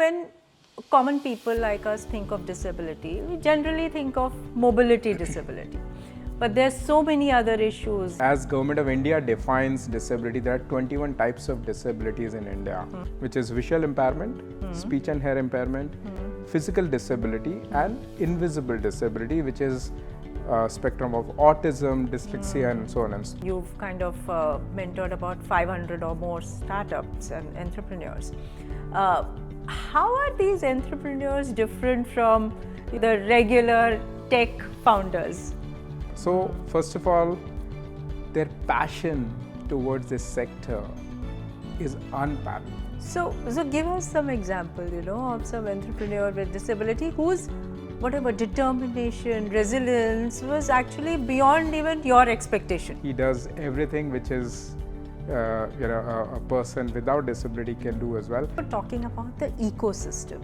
when common people like us think of disability, we generally think of mobility disability. But there's so many other issues. As Government of India defines disability, there are 21 types of disabilities in India, which is visual impairment, speech and hear impairment, physical disability, and invisible disability, which is a spectrum of autism, dyslexia, and so on and so on. You've kind of mentored about 500 or more startups and entrepreneurs. How are these entrepreneurs different from the regular tech founders? So, first of all, their passion towards this sector is unparalleled. So give us some example, of some entrepreneur with disability whose whatever determination, resilience was actually beyond even your expectation. He does everything which is a person without disability can do as well. We're talking about the ecosystem,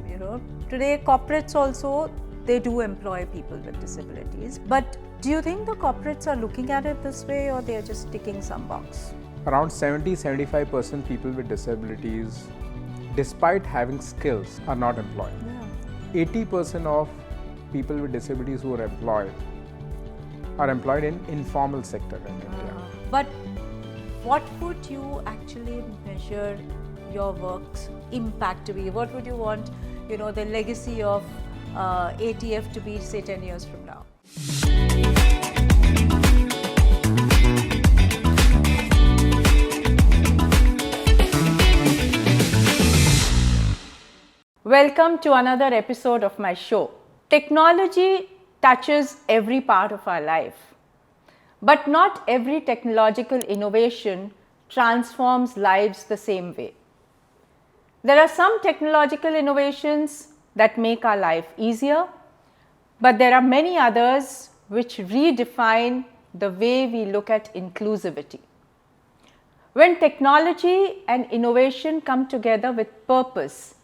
Today corporates also, they do employ people with disabilities. But do you think the corporates are looking at it this way, or they are just ticking some box? Around 70-75% people with disabilities, despite having skills, are not employed. Yeah. 80% of people with disabilities who are employed in informal sector in India. But what would you actually measure your work's impact to be? What would you want, the legacy of ATF to be, say, 10 years from now? Welcome to another episode of my show. Technology touches every part of our life, but not every technological innovation transforms lives the same way. There are some technological innovations that make our life easier, but there are many others which redefine the way we look at inclusivity. When technology and innovation come together with purpose,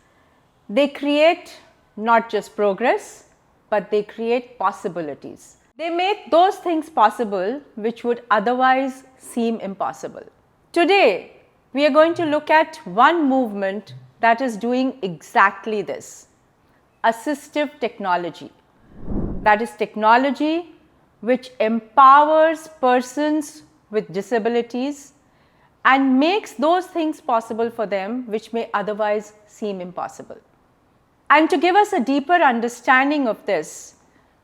they create not just progress, but they create possibilities. They make those things possible which would otherwise seem impossible. Today, we are going to look at one movement that is doing exactly this: assistive technology. That is technology which empowers persons with disabilities and makes those things possible for them which may otherwise seem impossible. And to give us a deeper understanding of this,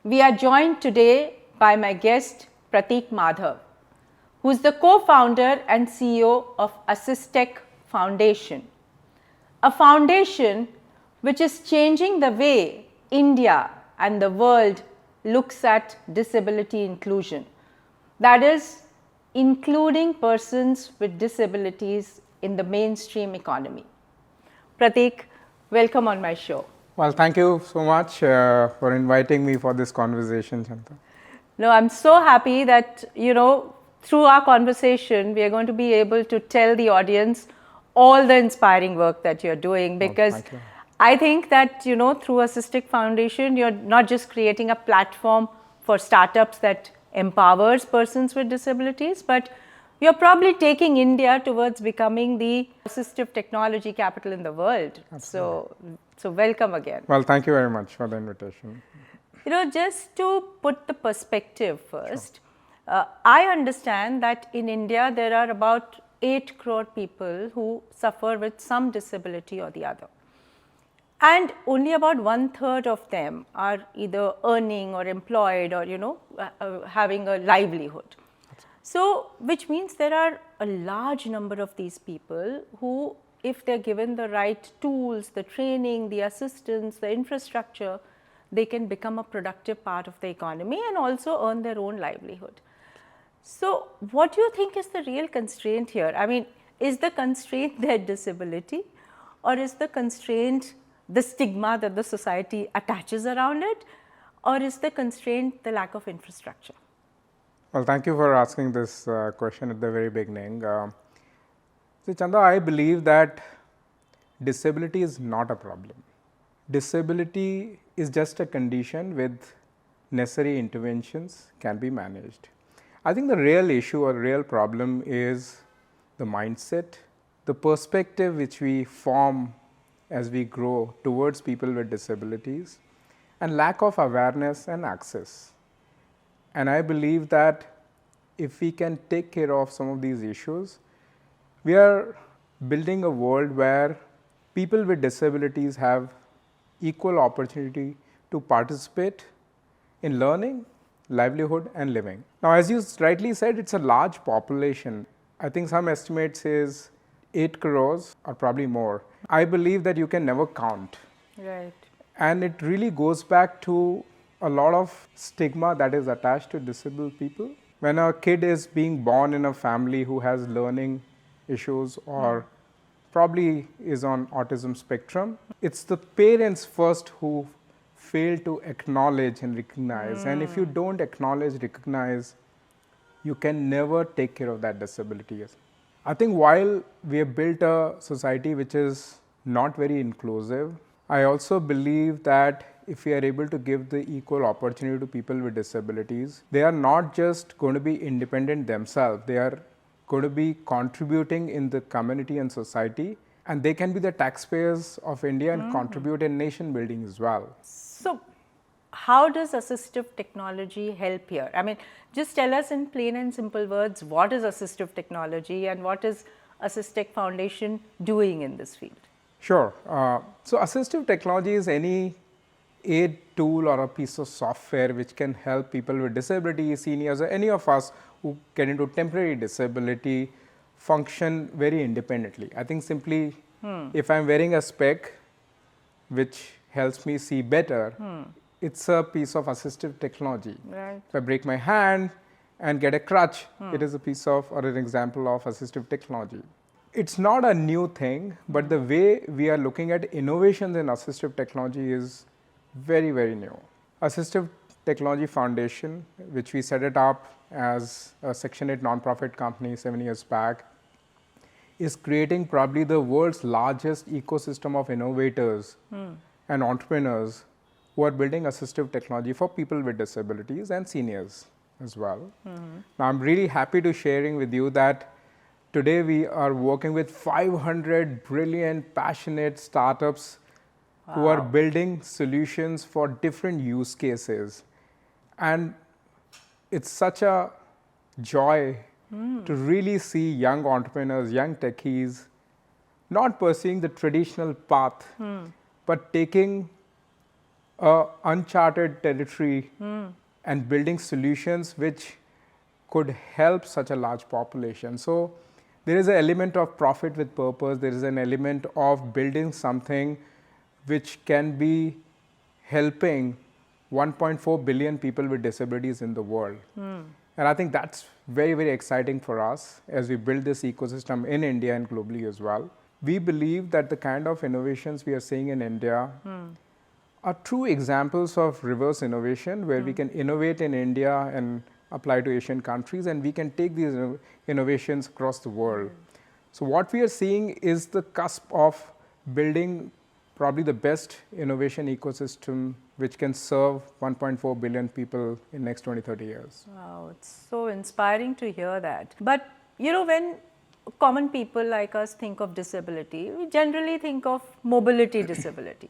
we are joined today by my guest Prateek Madhav, who is the co-founder and CEO of AssisTech Foundation, a foundation which is changing the way India and the world looks at disability inclusion. That is, including persons with disabilities in the mainstream economy. Prateek, welcome on my show. Well, thank you so much for inviting me for this conversation, Chanda. No, I'm so happy that, through our conversation, we are going to be able to tell the audience all the inspiring work that you're doing, because I think that, through AssisTech Foundation, you're not just creating a platform for startups that empowers persons with disabilities, but you're probably taking India towards becoming the assistive technology capital in the world. So welcome again. Well, thank you very much for the invitation. Just to put the perspective first, I understand that in India there are about 8 crore people who suffer with some disability or the other. And only about 1/3 of them are either earning or employed or, having a livelihood. So, which means there are a large number of these people who, if they're given the right tools, the training, the assistance, the infrastructure, they can become a productive part of the economy and also earn their own livelihood. So, what do you think is the real constraint here? I mean, is the constraint their disability, or is the constraint the stigma that the society attaches around it, or is the constraint the lack of infrastructure? Well, thank you for asking this question at the very beginning. See, Chanda, I believe that disability is not a problem. Disability is just a condition with necessary interventions can be managed. I think the real issue or real problem is the mindset, the perspective which we form as we grow towards people with disabilities, and lack of awareness and access. And I believe that if we can take care of some of these issues, we are building a world where people with disabilities have equal opportunity to participate in learning, livelihood, and living. Now, as you rightly said, it's a large population. I think some estimates says 8 crores or probably more. I believe that you can never count. Right. And it really goes back to a lot of stigma that is attached to disabled people. When a kid is being born in a family who has learning issues or probably is on autism spectrum, it's the parents first who fail to acknowledge and recognize. And if you don't acknowledge, recognize, you can never take care of that disability. I think while we have built a society which is not very inclusive, I also believe that if we are able to give the equal opportunity to people with disabilities, they are not just going to be independent themselves, they are going to be contributing in the community and society, and they can be the taxpayers of India and contribute in nation building as well. So, how does assistive technology help here? I mean, just tell us in plain and simple words, what is assistive technology and what is AssisTech Foundation doing in this field? Sure. So, assistive technology is any aid tool or a piece of software which can help people with disability, seniors, or any of us who get into temporary disability function very independently. I think simply if I'm wearing a spec which helps me see better, it's a piece of assistive technology. Right. If I break my hand and get a crutch, it is a piece of or an example of assistive technology. It's not a new thing, but the way we are looking at innovations in assistive technology is very, very new. Assistive Technology Foundation, which we set it up as a Section 8 nonprofit company 7 years back, is creating probably the world's largest ecosystem of innovators and entrepreneurs who are building assistive technology for people with disabilities and seniors as well. Now, I'm really happy to sharing with you that today we are working with 500 brilliant, passionate startups who are building solutions for different use cases. And it's such a joy to really see young entrepreneurs, young techies, not pursuing the traditional path, but taking uncharted territory and building solutions which could help such a large population. So there is an element of profit with purpose, there is an element of building something which can be helping 1.4 billion people with disabilities in the world. And I think that's very, very exciting for us as we build this ecosystem in India and globally as well. We believe that the kind of innovations we are seeing in India are true examples of reverse innovation, where we can innovate in India and apply to Asian countries, and we can take these innovations across the world. So what we are seeing is the cusp of building probably the best innovation ecosystem which can serve 1.4 billion people in next 20, 30 years. Wow, it's so inspiring to hear that. But you know, when common people like us think of disability, we generally think of mobility disability.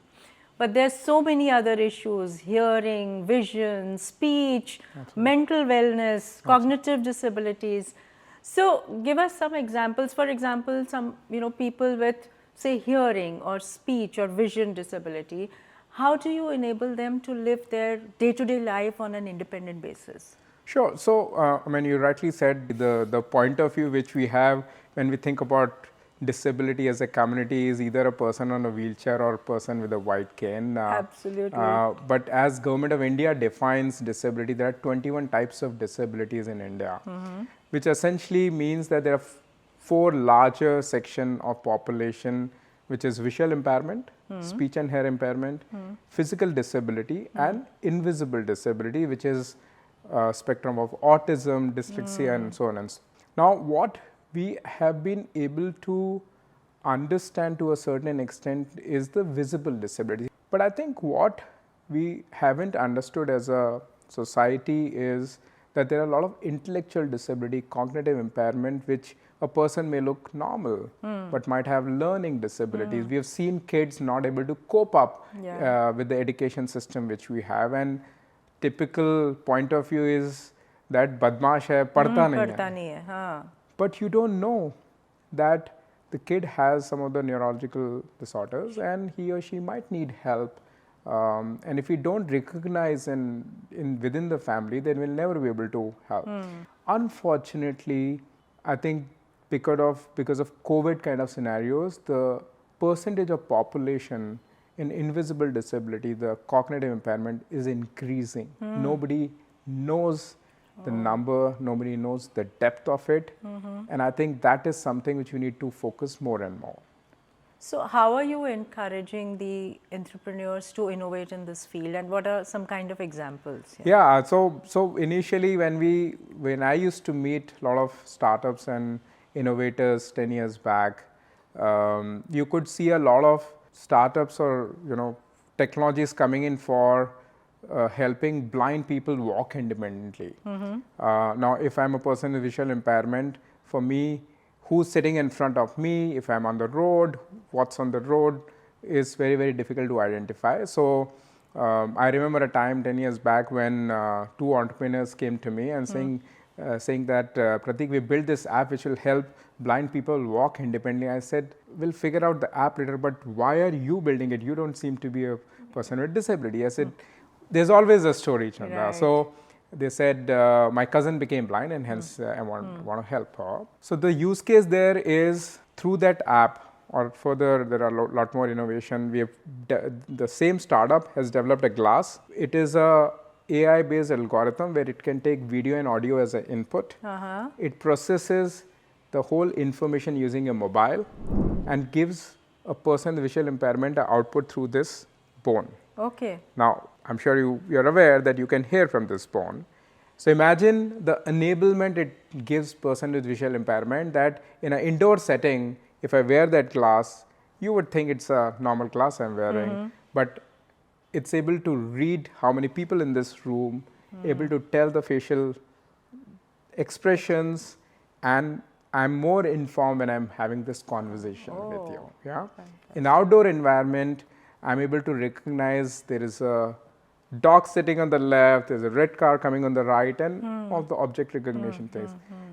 But there's so many other issues: hearing, vision, speech, mental wellness, cognitive disabilities. So give us some examples. For example, some people with, say, hearing or speech or vision disability. How do you enable them to live their day-to-day life on an independent basis? Sure. So, I mean, you rightly said the point of view which we have when we think about disability as a community is either a person on a wheelchair or a person with a white cane. Absolutely. But as Government of India defines disability, there are 21 types of disabilities in India, which essentially means that there are 4 larger section of population, which is visual impairment, speech and hair impairment, physical disability, and invisible disability, which is spectrum of autism, dyslexia, and so on and so on. Now, what we have been able to understand to a certain extent is the visible disability. But I think what we haven't understood as a society is that there are a lot of intellectual disability, cognitive impairment, which a person may look normal, but might have learning disabilities. We have seen kids not able to cope up with the education system which we have, and typical point of view is that badmash hai, padta nahi hai. But you don't know that the kid has some of the neurological disorders and he or she might need help. And if we don't recognize within the family, then we'll never be able to help. Unfortunately, I think because of COVID kind of scenarios, the percentage of population in invisible disability, the cognitive impairment, is increasing. Nobody knows the number, nobody knows the depth of it. And I think that is something which we need to focus more and more. So how are you encouraging the entrepreneurs to innovate in this field, and what are some kind of examples? Yeah, so initially when I used to meet a lot of startups and innovators 10 years back, you could see a lot of startups or technologies coming in for helping blind people walk independently. Now, if I'm a person with visual impairment, for me, who's sitting in front of me, if I'm on the road, what's on the road is very, very difficult to identify. So I remember a time 10 years back when two entrepreneurs came to me and saying that, Prateek, we built this app which will help blind people walk independently. I said, we'll figure out the app later, but why are you building it? You don't seem to be a person with disability. I said, there's always a story, Chanda. Right. So they said, my cousin became blind and hence I want to help her. So the use case there is through that app, or further there are a lot more innovation. We have the same startup has developed a glass. It is a AI based algorithm where it can take video and audio as an input. It processes the whole information using a mobile and gives a person with visual impairment an output through this bone. Okay. Now, I'm sure you're aware that you can hear from this bone. So imagine the enablement it gives person with visual impairment, that in an indoor setting, if I wear that glass, you would think it's a normal glass I'm wearing, but it's able to read how many people in this room, able to tell the facial expressions, and I'm more informed when I'm having this conversation with you. Yeah. In outdoor environment, I'm able to recognize there is a dog sitting on the left, there's a red car coming on the right, and all the object recognition things.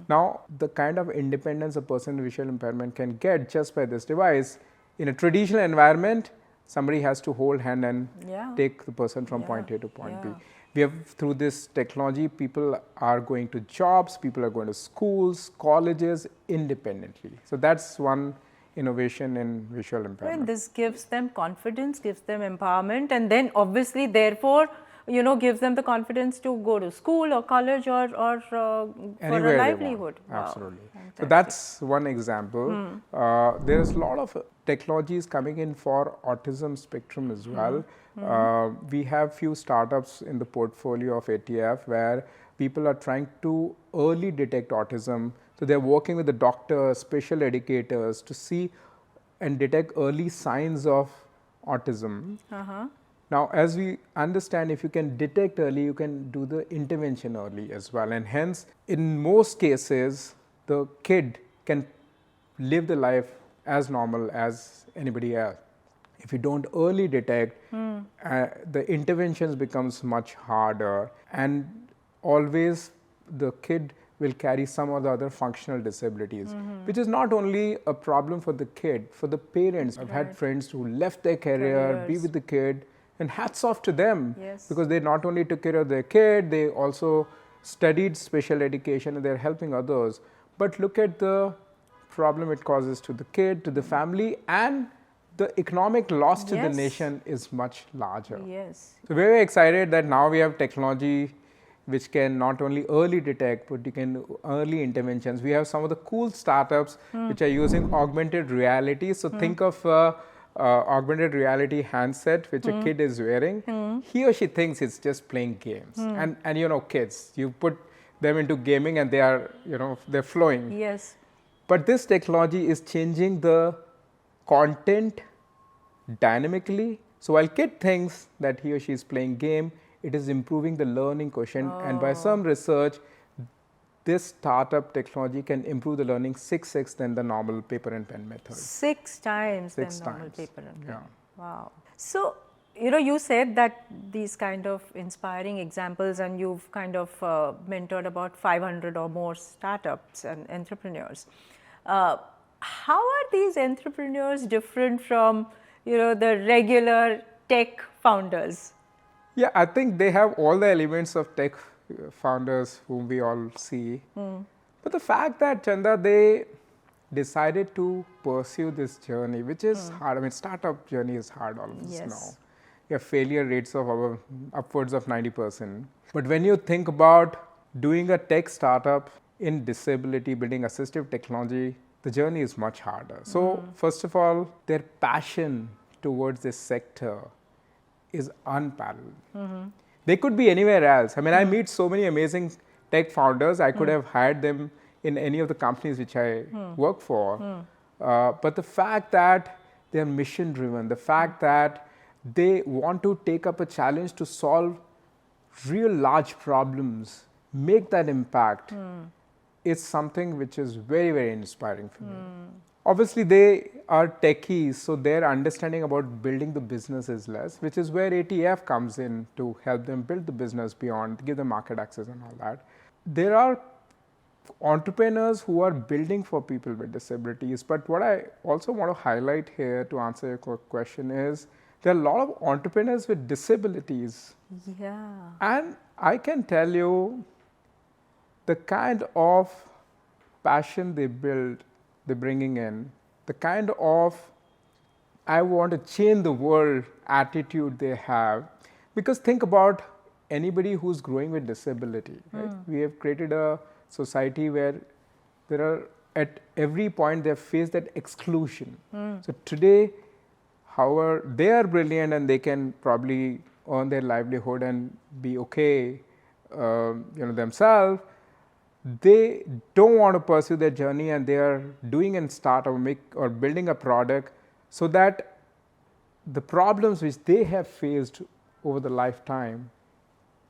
Now, the kind of independence a person with visual impairment can get just by this device, in a traditional environment, somebody has to hold hand and take the person from point A to point B. We have, through this technology, people are going to jobs, people are going to schools, colleges independently. So that's one innovation in visual impairment. Well, this gives them confidence, gives them empowerment, and then obviously, therefore, gives them the confidence to go to school or college or for a livelihood. Absolutely. So that's one example. There's a lot of technologies coming in for autism spectrum as well. We have few startups in the portfolio of ATF where people are trying to early detect autism. So they're working with the doctors, special educators to see and detect early signs of autism. Now, as we understand, if you can detect early, you can do the intervention early as well. And hence, in most cases, the kid can live the life as normal as anybody else. If you don't early detect, the interventions becomes much harder, and always the kid will carry some or the other functional disabilities, which is not only a problem for the kid, for the parents. I've had friends who left their career, be with the kid, and hats off to them, because they not only took care of their kid, they also studied special education and they're helping others. But look at the problem it causes to the kid, to the family, and the economic loss to the nation is much larger. So we're very excited that now we have technology which can not only early detect, but you can early interventions. We have some of the cool startups which are using augmented reality. So think of augmented reality handset which a kid is wearing. He or she thinks it's just playing games. And kids, you put them into gaming and they are, they're flowing. But this technology is changing the content dynamically. So while kid thinks that he or she is playing game, it is improving the learning quotient. And by some research, this startup technology can improve the learning 6x than the normal paper and pen method. 6 times Six than normal times. paper and pen. Yeah. Wow. So, you said that these kind of inspiring examples, and you've kind of mentored about 500 or more startups and entrepreneurs. How are these entrepreneurs different from, the regular tech founders? Yeah, I think they have all the elements of tech founders whom we all see. But the fact that, Chanda, they decided to pursue this journey, which is hard. I mean, startup journey is hard always Yes. now. You have failure rates of upwards of 90%. But when you think about doing a tech startup in disability, building assistive technology, the journey is much harder. So, first of all, their passion towards this sector is unparalleled. They could be anywhere else. I mean, I meet so many amazing tech founders. I could have hired them in any of the companies which I work for. But the fact that they're mission driven, the fact that they want to take up a challenge to solve real large problems, make that impact, is something which is very, very inspiring for me. Obviously, they are techies, so their understanding about building the business is less, which is where ATF comes in to help them build the business beyond, give them market access and all that. There are entrepreneurs who are building for people with disabilities, but what I also want to highlight here to answer your question is there are a lot of entrepreneurs with disabilities. Yeah. And I can tell you the kind of passion they build, they're bringing in, the kind of I want to change the world attitude they have. Because think about anybody who's growing with disability, right? We have created a society where there are, at every point, they've faced that exclusion. So today, however, they are brilliant and they can probably earn their livelihood and be okay, themselves. They don't want to pursue their journey, and they are doing and start or building a product so that the problems which they have faced over the lifetime,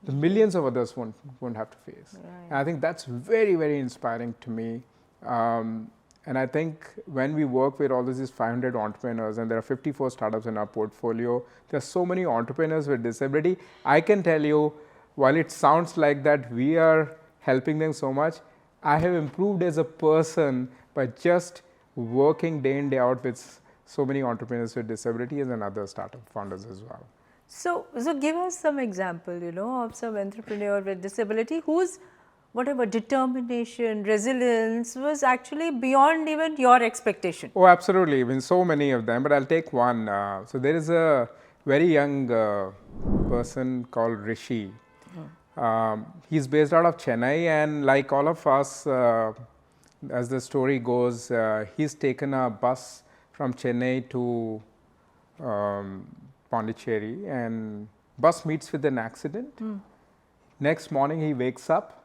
the millions of others won't have to face. Right. And I think that's very, very inspiring to me. And I think when we work with all these 500 entrepreneurs, and there are 54 startups in our portfolio, there are so many entrepreneurs with disability. I can tell you, while it sounds like that we are helping them so much, I have improved as a person by just working day in, day out with so many entrepreneurs with disabilities and other startup founders as well. So give us some example, of some entrepreneur with disability whose whatever determination, resilience was actually beyond even your expectation. Oh, absolutely. I mean, so many of them, but I'll take one. So there is a very young person called Rishi. He's based out of Chennai, and like all of us, as the story goes, he's taken a bus from Chennai to Pondicherry, and bus meets with an accident. Next morning he wakes up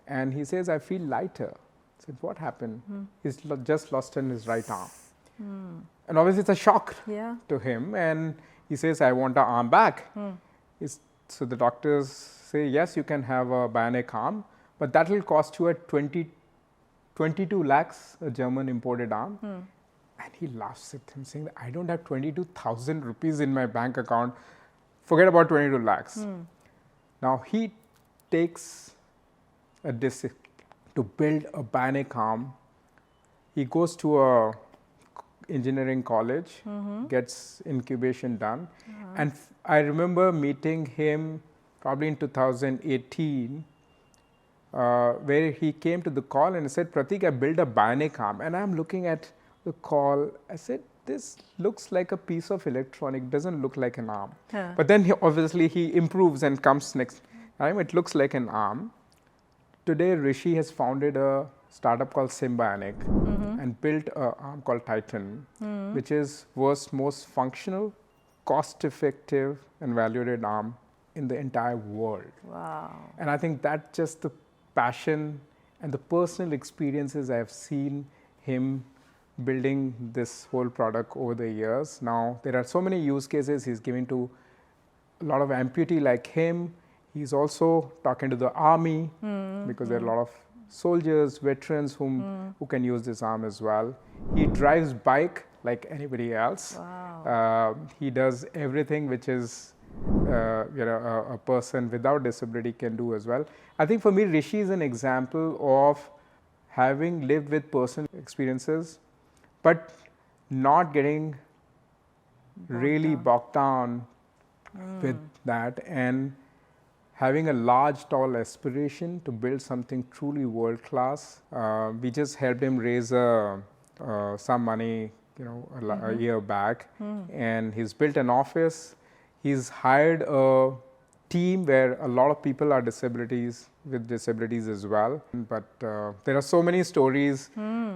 and he says, I feel lighter. I said, what happened? He's just lost in his right arm. And obviously it's a shock to him, and he says, I want the arm back. So the doctors say, yes, you can have a bionic arm, but that will cost you at 22 lakhs, a German imported arm. And he laughs at him, saying, I don't have 22,000 rupees in my bank account. Forget about 22 lakhs. Now he takes a decision to build a bionic arm. He goes to a engineering college, gets incubation done. And I remember meeting him probably in 2018, where he came to the call and said, Prateek, I built a bionic arm. And I'm looking at the call, I said, this looks like a piece of electronic, doesn't look like an arm. But then obviously he improves and comes next time, it looks like an arm. Today, Rishi has founded a startup called Symbionic and built an arm called Titan, which is world's most functional, cost-effective and valued arm in the entire world. Wow. And I think that's just the passion and the personal experiences I have seen him building this whole product over the years. Now, there are so many use cases he's giving to a lot of amputee like him He's also talking to the army because there are a lot of soldiers, veterans who can use this arm as well. He drives bike like anybody else. Wow. He does everything which is a person without disability can do as well. I think for me, Rishi is an example of having lived with personal experiences, but not getting really bogged down with that, and having a large, tall aspiration to build something truly world class. We just helped him raise some money, a year back, and he's built an office. He's hired a team where a lot of people are with disabilities as well. But there are so many stories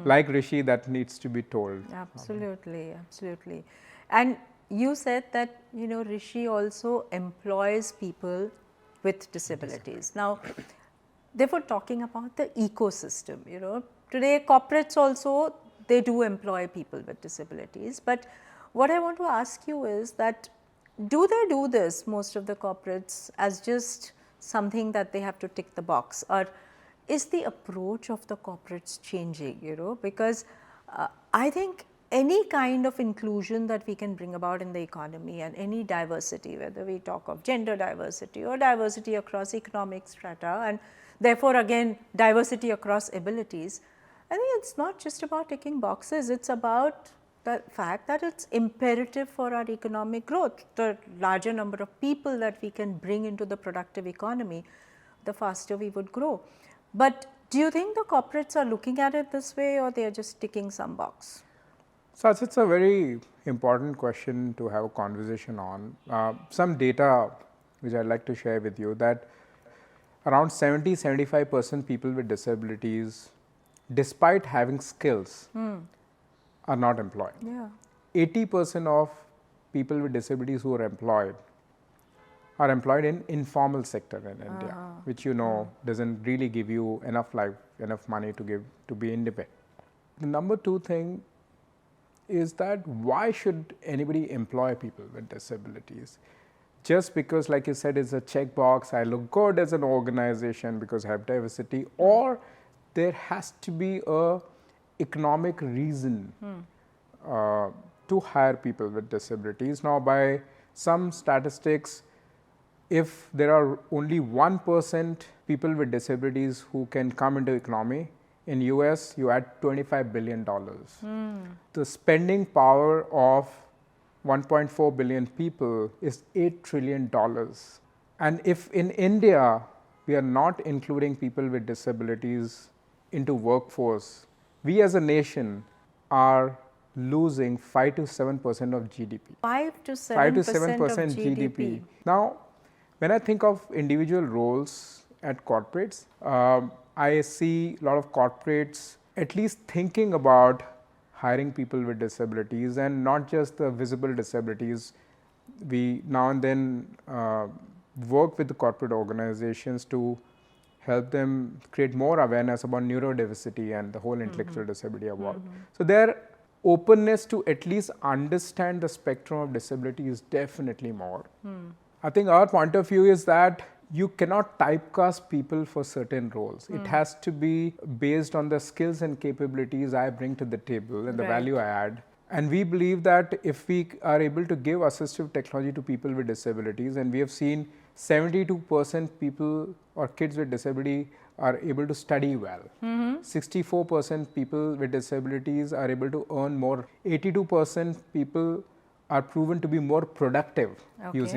like Rishi that needs to be told. Absolutely, absolutely. And you said that, Rishi also employs people with disabilities. Now, therefore talking about the ecosystem, today corporates also, they do employ people with disabilities. But what I want to ask you is that, do they do this, most of the corporates, as just something that they have to tick the box, or is the approach of the corporates changing, because I think any kind of inclusion that we can bring about in the economy and any diversity, whether we talk of gender diversity or diversity across economic strata, and therefore again diversity across abilities, I think it's not just about ticking boxes, it's about the fact that it's imperative for our economic growth. The larger number of people that we can bring into the productive economy, the faster we would grow. But do you think the corporates are looking at it this way, or they are just ticking some box? So it's a very important question to have a conversation on. Some data which I'd like to share with you, that around 70-75% people with disabilities, despite having skills, are not employed. Yeah. 80% of people with disabilities who are employed in informal sector in India, which doesn't really give you enough money to be independent. The number two thing is that why should anybody employ people with disabilities? Just because, like you said, it's a checkbox, I look good as an organization because I have diversity, or there has to be a economic reason to hire people with disabilities. Now, by some statistics, if there are only 1% people with disabilities who can come into economy, in US, you add $25 billion. The spending power of 1.4 billion people is $8 trillion. And if in India, we are not including people with disabilities into workforce, we as a nation are losing 5 to 7% of GDP. 5 to 7% of GDP. Now, when I think of individual roles at corporates, I see a lot of corporates at least thinking about hiring people with disabilities, and not just the visible disabilities. We now and then work with the corporate organizations to help them create more awareness about neurodiversity and the whole intellectual disability award. So their openness to at least understand the spectrum of disability is definitely more. I think our point of view is that you cannot typecast people for certain roles. It has to be based on the skills and capabilities I bring to the table and the value I add. And we believe that if we are able to give assistive technology to people with disabilities, and we have seen 72% people or kids with disability are able to study well. 64% people with disabilities are able to earn more. 82% people are proven to be more productive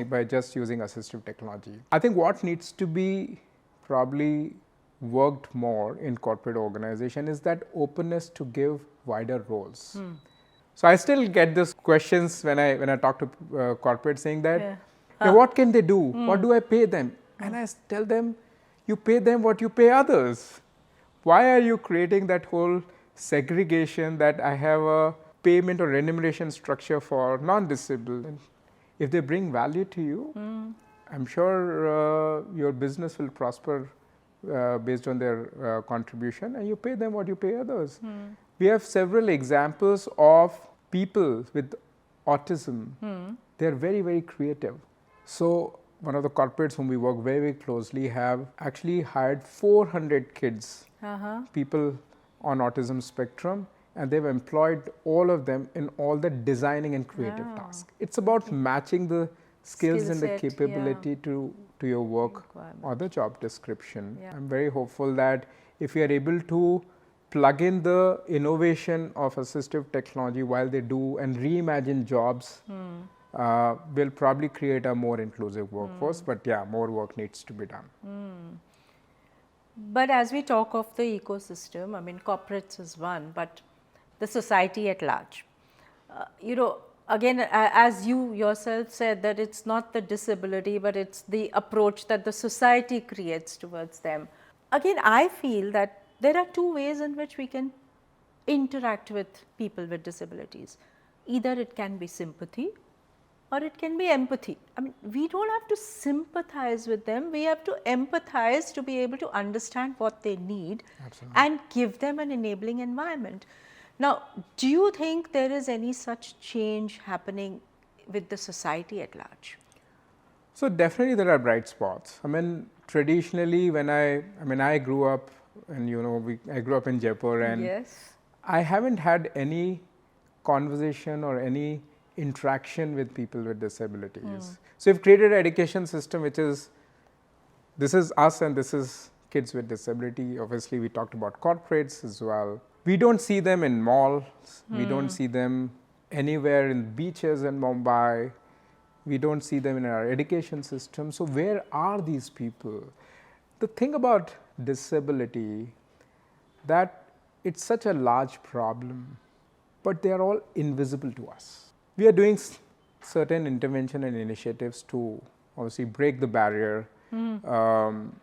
by just using assistive technology. I think what needs to be probably worked more in corporate organization is that openness to give wider roles. So I still get these questions when I talk to corporate saying that, what can they do? What do I pay them? And I tell them, you pay them what you pay others. Why are you creating that whole segregation that I have a payment or remuneration structure for non-disabled? And if they bring value to you, I'm sure your business will prosper based on their contribution, and you pay them what you pay others. We have several examples of people with autism. They're very, very creative. So one of the corporates whom we work very, very closely have actually hired 400 kids, people on autism spectrum, and they've employed all of them in all the designing and creative tasks. It's about matching the skills and the capability to your work or the job description. I'm very hopeful that if you are able to plug in the innovation of assistive technology while they do and reimagine jobs, will probably create a more inclusive workforce. But yeah, more work needs to be done. But as we talk of the ecosystem, I mean, corporates is one, but the society at large. Again, as you yourself said, that it's not the disability, but it's the approach that the society creates towards them. Again, I feel that there are two ways in which we can interact with people with disabilities. Either it can be sympathy or it can be empathy. I mean, we don't have to sympathize with them, we have to empathize to be able to understand what they need and give them an enabling environment. Now, do you think there is any such change happening with the society at large? So definitely there are bright spots. I mean, traditionally when I grew up, and I grew up in Jaipur, and I haven't had any conversation or any interaction with people with disabilities. So we've created an education system which is, this is us and this is kids with disability. Obviously we talked about corporates as well. We don't see them in malls, we don't see them anywhere in beaches in Mumbai, we don't see them in our education system. So where are these people? The thing about disability, that it's such a large problem, but they are all invisible to us. We are doing certain intervention and initiatives to obviously break the barrier, and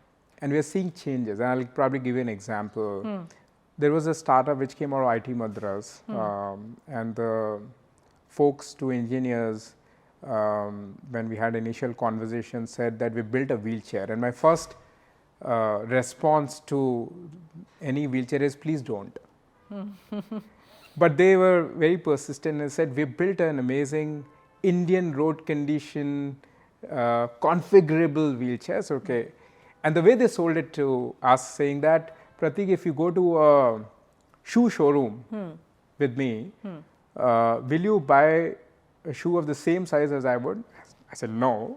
we are seeing changes. And I'll probably give you an example. There was a startup which came out of IT Madras, and the folks to engineers, when we had initial conversation, said that we built a wheelchair. And my first response to any wheelchair is, please don't. But they were very persistent and said, we built an amazing Indian road condition configurable wheelchairs, okay. And the way they sold it to us, saying that, Prateek, if you go to a shoe showroom with me, will you buy a shoe of the same size as I would? I said, no.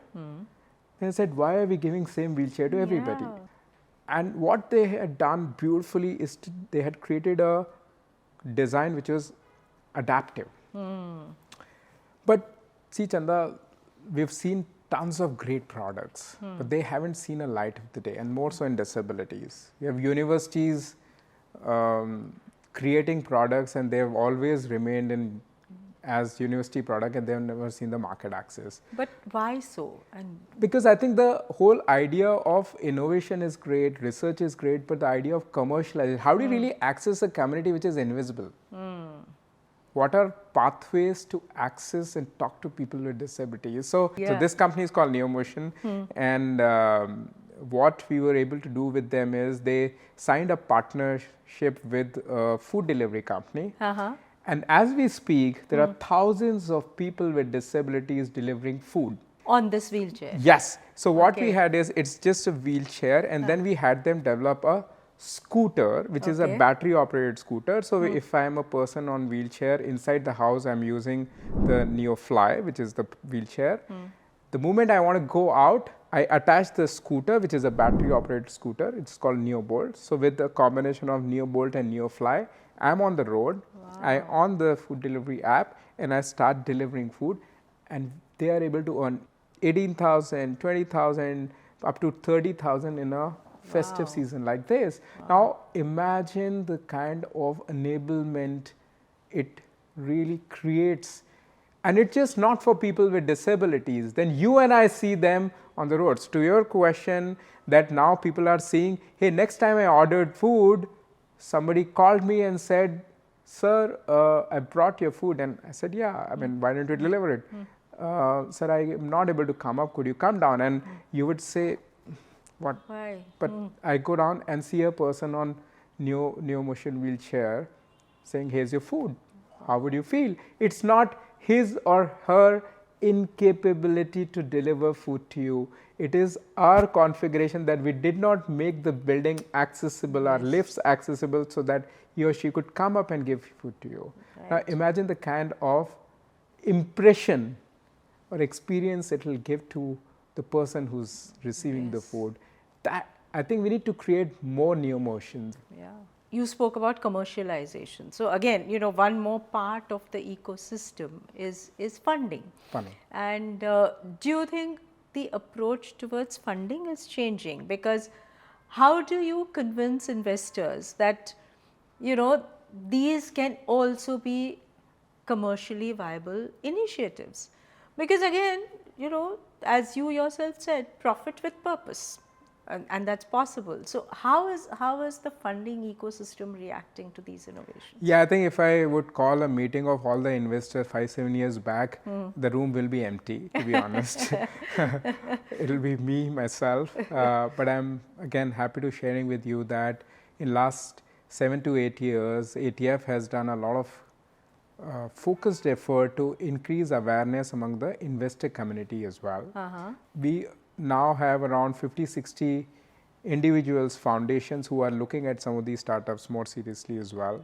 They said, why are we giving same wheelchair to everybody? And what they had done beautifully is they had created a design which was adaptive. But see, Chanda, we've seen tons of great products, but they haven't seen a light of the day, and more so in disabilities. We have universities creating products, and they have always remained as university product, and they have never seen the market access. But why so? Because I think the whole idea of innovation is great, research is great, but the idea of commercialization, how do you really access a community which is invisible? What are pathways to access and talk to people with disabilities? So this company is called NeoMotion, and what we were able to do with them is they signed a partnership with a food delivery company. And as we speak, there are thousands of people with disabilities delivering food. On this wheelchair? Yes. So what we had is, it's just a wheelchair, and then we had them develop a scooter, which is a battery operated scooter. So if I am a person on wheelchair, inside the house I'm using the NeoFly, which is the wheelchair. The moment I want to go out, I attach the scooter, which is a battery operated scooter. It's called NeoBolt. So with the combination of NeoBolt and NeoFly, I'm on the road. I on the food delivery app, and I start delivering food, and they are able to earn 18,000, 20,000, up to 30,000 in a festive season like this. Now imagine the kind of enablement it really creates, and it's just not for people with disabilities. Then you and I see them on the roads. To your question, that now people are seeing, hey, next time I ordered food, somebody called me and said, sir, I brought your food. And I said, yeah, I mean, why don't you deliver it? Sir, I am not able to come up, could you come down? And you would say, what? Why? But I go down and see a person on NeoMotion wheelchair saying, here's your food. How would you feel? It's not his or her incapability to deliver food to you. It is our configuration that we did not make the building accessible, our lifts accessible, so that he or she could come up and give food to you. Now imagine the kind of impression or experience it will give to the person who's receiving the food. That, I think we need to create more new emotions. Yeah. You spoke about commercialization. So again, you know, one more part of the ecosystem is funding. And do you think the approach towards funding is changing? Because how do you convince investors that, you know, these can also be commercially viable initiatives? Because again, you know, as you yourself said, profit with purpose. And that's possible. So how is the funding ecosystem reacting to these innovations? Yeah, I think if I would call a meeting of all the investors 5-7 years back, the room will be empty, to be honest. It will be me, myself. But I'm again happy to sharing with you that in last 7 to 8 years, ATF has done a lot of focused effort to increase awareness among the investor community as well. We now have around 50-60 individuals, foundations who are looking at some of these startups more seriously as well.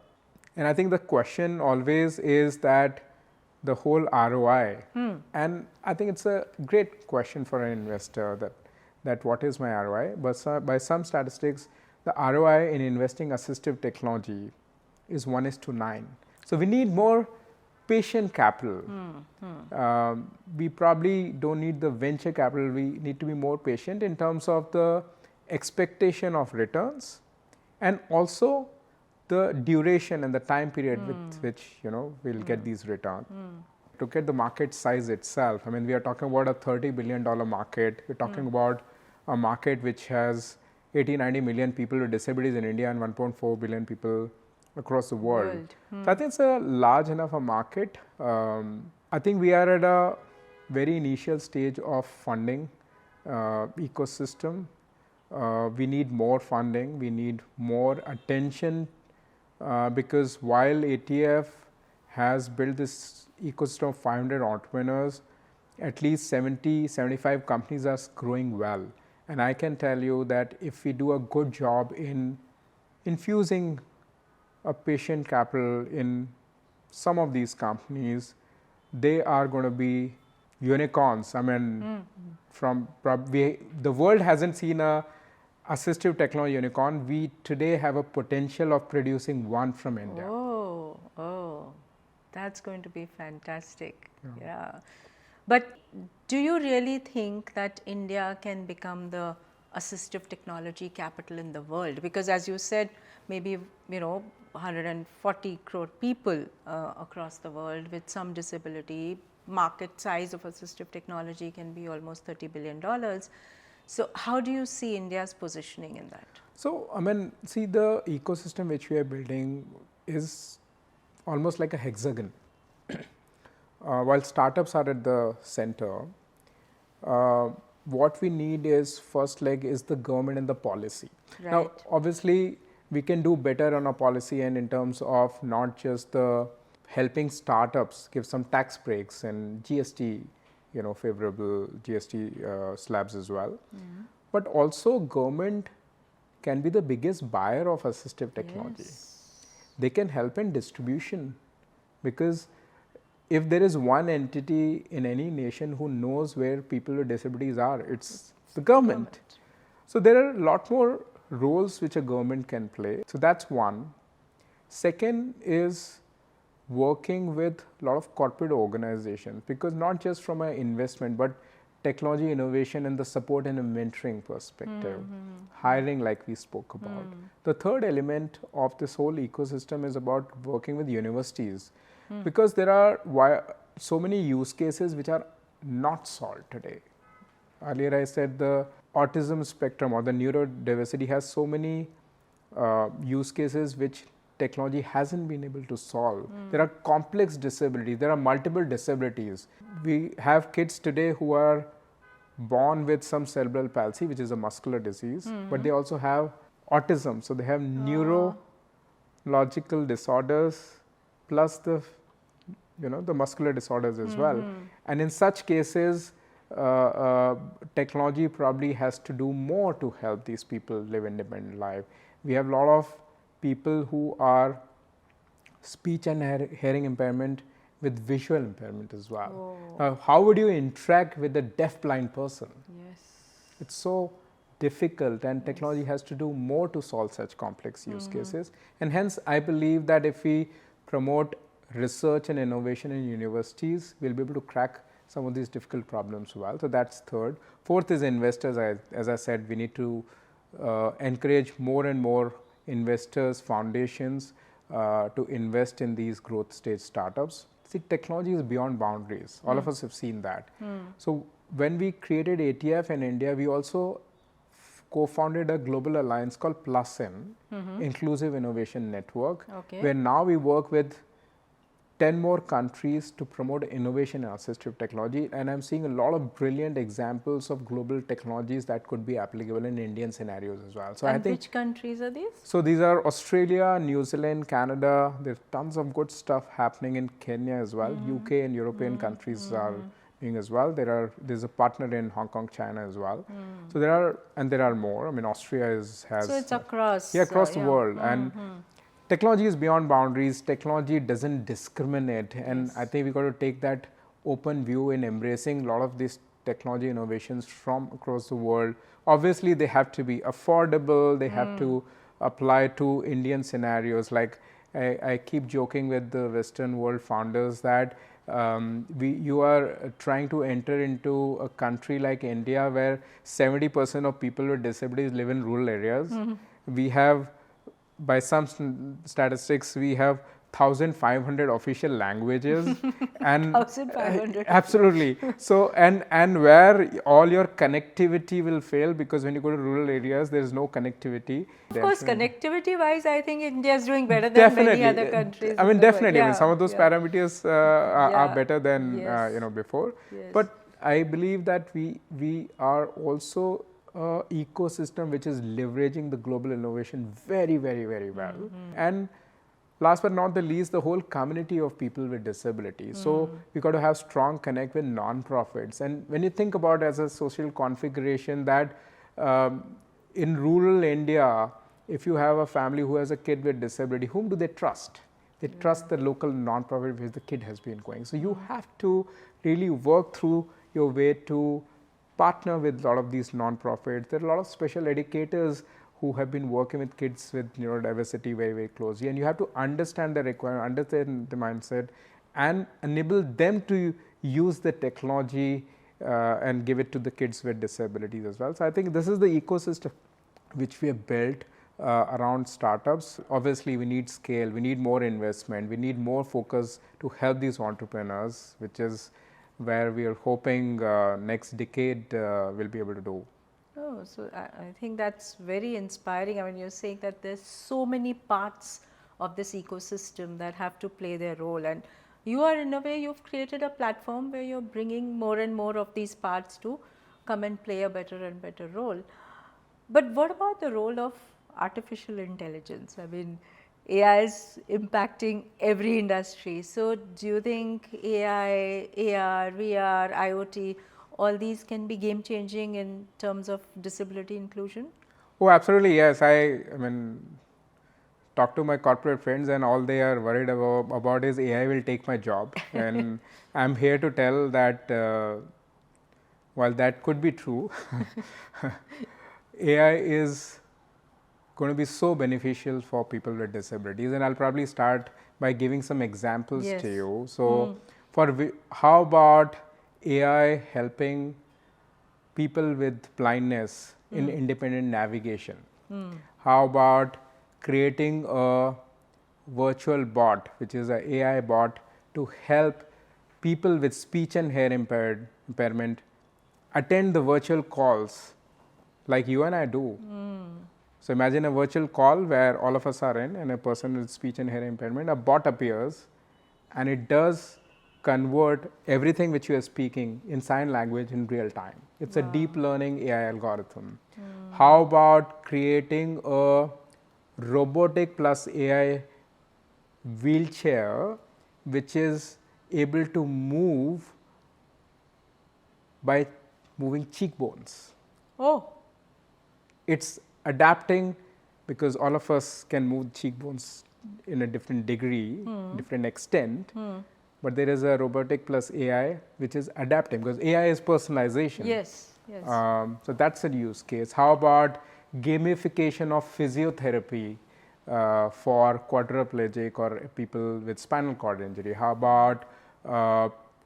And I think the question always is that the whole ROI, and I think it's a great question for an investor that what is my ROI? But by some statistics, the ROI in investing assistive technology is 1:9. So we need more patient capital. We probably don't need the venture capital. We need to be more patient in terms of the expectation of returns and also the duration and the time period with which, you know, we'll get these returns. To get the market size itself, I mean, we are talking about a $30 billion market. We're talking about a market which has 80-90 million people with disabilities in India and 1.4 billion people across the world. So I think it's a large enough a market. I think we are at a very initial stage of funding ecosystem. We need more funding, we need more attention because while ATF has built this ecosystem of 500 entrepreneurs, at least 70-75 companies are growing well. And I can tell you that if we do a good job in infusing a patient capital in some of these companies, they are going to be unicorns. I mean, the world hasn't seen a assistive technology unicorn. We today have a potential of producing one from India. Oh, that's going to be fantastic. Yeah. But do you really think that India can become the assistive technology capital in the world? Because as you said, maybe, you know, 140 crore people across the world with some disability, market size of assistive technology can be almost $30 billion. So how do you see India's positioning in that? So, I mean, see, the ecosystem which we are building is almost like a hexagon. While startups are at the center, what we need is, first leg is the government and the policy. Right. Now, obviously, we can do better on a policy and in terms of not just the helping startups give some tax breaks and GST, you know, favorable GST slabs as well. But also government can be the biggest buyer of assistive technology. They can help in distribution, because if there is one entity in any nation who knows where people with disabilities are, it's the government. So there are a lot more roles which a government can play. So that's one. Second is working with a lot of corporate organizations, because not just from an investment, but technology innovation and the support and a mentoring perspective, hiring like we spoke about. The third element of this whole ecosystem is about working with universities, because there are so many use cases which are not solved today. Earlier I said the autism spectrum or the neurodiversity has so many use cases which technology hasn't been able to solve. There are complex disabilities, there are multiple disabilities. We have kids today who are born with some cerebral palsy, which is a muscular disease, but they also have autism. So they have neurological disorders plus the the muscular disorders as well. And in such cases, technology probably has to do more to help these people live independent life. We have a lot of people who are speech and hearing impairment with visual impairment as well. How would you interact with a deaf-blind person? Yes. It's so difficult, and technology has to do more to solve such complex use cases. And hence, I believe that if we promote research and innovation in universities, we'll be able to crack some of these difficult problems well. So that's third. Fourth is investors. As I said, we need to encourage more and more investors, foundations to invest in these growth stage startups. See, technology is beyond boundaries. All of us have seen that. So when we created ATF in India, we also co-founded a global alliance called PlusIn, Inclusive Innovation Network, where now we work with 10 more countries to promote innovation in assistive technology. And I'm seeing a lot of brilliant examples of global technologies that could be applicable in Indian scenarios as well. So and I think which countries are these? So these are Australia, New Zealand, Canada. There's tons of good stuff happening in Kenya as well. UK and European countries are doing as well. There's a partner in Hong Kong, China as well. So there are more. I mean, Austria has so it's across across the world. And technology is beyond boundaries. Technology doesn't discriminate, and I think we got to take that open view in embracing a lot of these technology innovations from across the world. Obviously, they have to be affordable. They have to apply to Indian scenarios. Like I keep joking with the Western world founders that you are trying to enter into a country like India where 70% of people with disabilities live in rural areas. We have, by some statistics, we have 1,500 official languages and 1,500. absolutely. So and where all your connectivity will fail, because when you go to rural areas, there is no connectivity. Of course, connectivity wise, I think India is doing better than many other countries. I mean, definitely. I mean, some of those parameters are better than before. But I believe that we are also ecosystem which is leveraging the global innovation very, very, very well. And last but not the least, the whole community of people with disabilities. So we got to have strong connect with non-profits. And when you think about it as a social configuration, that in rural India, if you have a family who has a kid with disability, whom do they trust? They trust the local non-profit which the kid has been going. So you have to really work through your way to partner with a lot of these non-profits. There are a lot of special educators who have been working with kids with neurodiversity very, very closely, and you have to understand the requirement, understand the mindset, and enable them to use the technology and give it to the kids with disabilities as well. So I think this is the ecosystem which we have built around startups. Obviously, we need scale, we need more investment, we need more focus to help these entrepreneurs, which is where we are hoping next decade we'll be able to do. Oh, so I think that's very inspiring. I mean, you're saying that there's so many parts of this ecosystem that have to play their role, and you are, in a way, you've created a platform where you're bringing more and more of these parts to come and play a better and better role. But what about the role of artificial intelligence? I mean, AI is impacting every industry. So do you think AI, AR, VR, IoT, all these can be game changing in terms of disability inclusion? Oh, absolutely, yes. I mean, talk to my corporate friends and all they are worried about is AI will take my job. And I'm here to tell that while that could be true, AI is going to be so beneficial for people with disabilities, and I'll probably start by giving some examples to you. So how about AI helping people with blindness in independent navigation? How about creating a virtual bot, which is an AI bot, to help people with speech and hearing impairment attend the virtual calls like you and I do? So imagine a virtual call where all of us are in, and a person with speech and hearing impairment, a bot appears and it does convert everything which you are speaking in sign language in real time. It's a deep learning AI algorithm. How about creating a robotic plus AI wheelchair which is able to move by moving cheekbones. Oh. It's adapting because all of us can move cheekbones in a different degree, different extent. But there is a robotic plus AI which is adapting, because AI is personalization. Yes, yes. So that's a use case. How about gamification of physiotherapy for quadriplegic or people with spinal cord injury? How about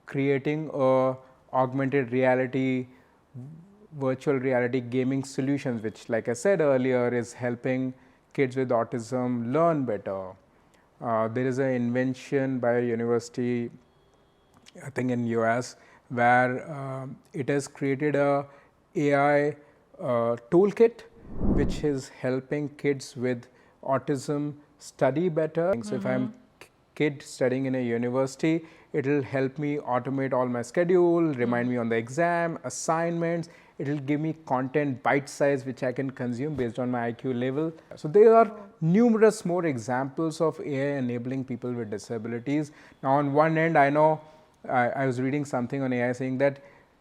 creating a augmented reality, virtual reality gaming solutions, which, like I said earlier, is helping kids with autism learn better. There is an invention by a university, I think in US, where it has created a AI toolkit which is helping kids with autism study better. So if I'm kid studying in a university, it will help me automate all my schedule, remind me on the exam, assignments. It will give me content bite size which I can consume based on my IQ level. So there are numerous more examples of AI enabling people with disabilities. Now on one end, I know I was reading something on AI saying that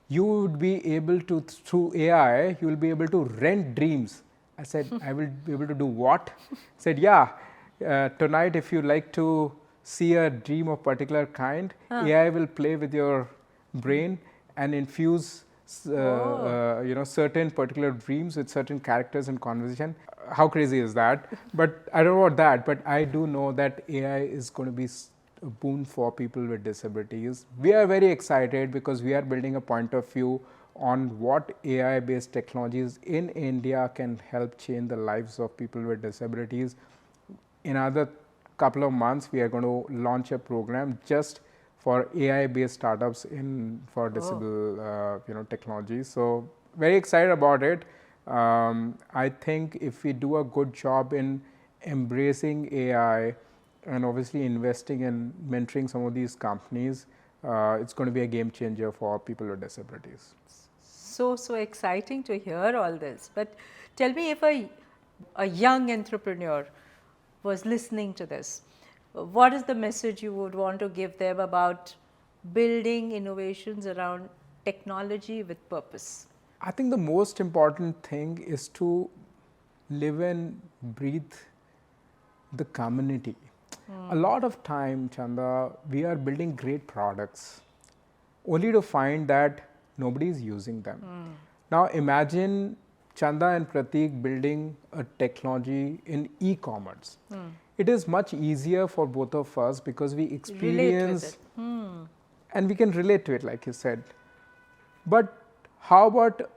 you would be able to, through AI, you will be able to rent dreams. I said, I will be able to do what? Said, yeah, tonight if you like to see a dream of particular kind, AI will play with your brain and infuse certain particular dreams with certain characters and conversation. How crazy is that? But I don't know about that, but I do know that AI is going to be a boon for people with disabilities. We are very excited because we are building a point of view on what AI based technologies in India can help change the lives of people with disabilities. In another couple of months, we are going to launch a program just for AI based startups for disable technologies. So very excited about it. I think if we do a good job in embracing AI and obviously investing and mentoring some of these companies, it's going to be a game changer for people with disabilities. So exciting to hear all this. But tell me, if a young entrepreneur was listening to this, what is the message you would want to give them about building innovations around technology with purpose? I think the most important thing is to live and breathe the community. A lot of time, Chanda, we are building great products only to find that nobody is using them. Now imagine Chanda and Prateek building a technology in e-commerce. It is much easier for both of us because we experience and we can relate to it, like you said. But how about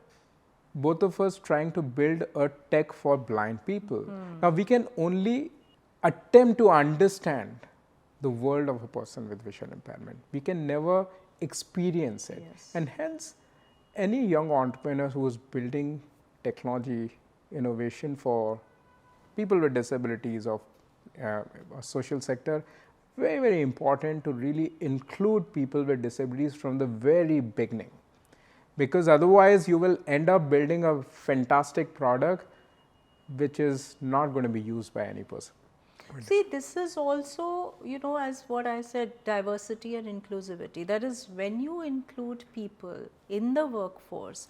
both of us trying to build a tech for blind people? Now we can only attempt to understand the world of a person with visual impairment. We can never experience it. Yes. And hence, any young entrepreneur who is building technology innovation for people with disabilities of social sector, very, very important to really include people with disabilities from the very beginning. Because otherwise, you will end up building a fantastic product which is not going to be used by any person. See, this is also, as what I said, diversity and inclusivity. That is, when you include people in the workforce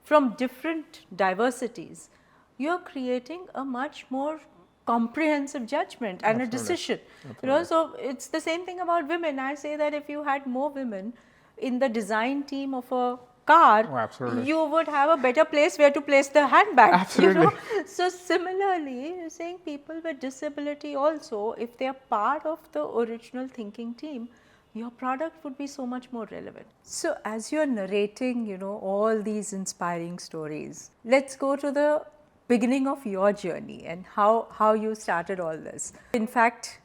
from different diversities, you're creating a much more comprehensive judgment and a decision. So it's the same thing about women. I say that if you had more women in the design team of a car, you would have a better place where to place the handbag. Absolutely. So similarly, you're saying people with disability also, if they are part of the original thinking team, your product would be so much more relevant. So as you're narrating, all these inspiring stories, let's go to the beginning of your journey and how you started all this. In fact,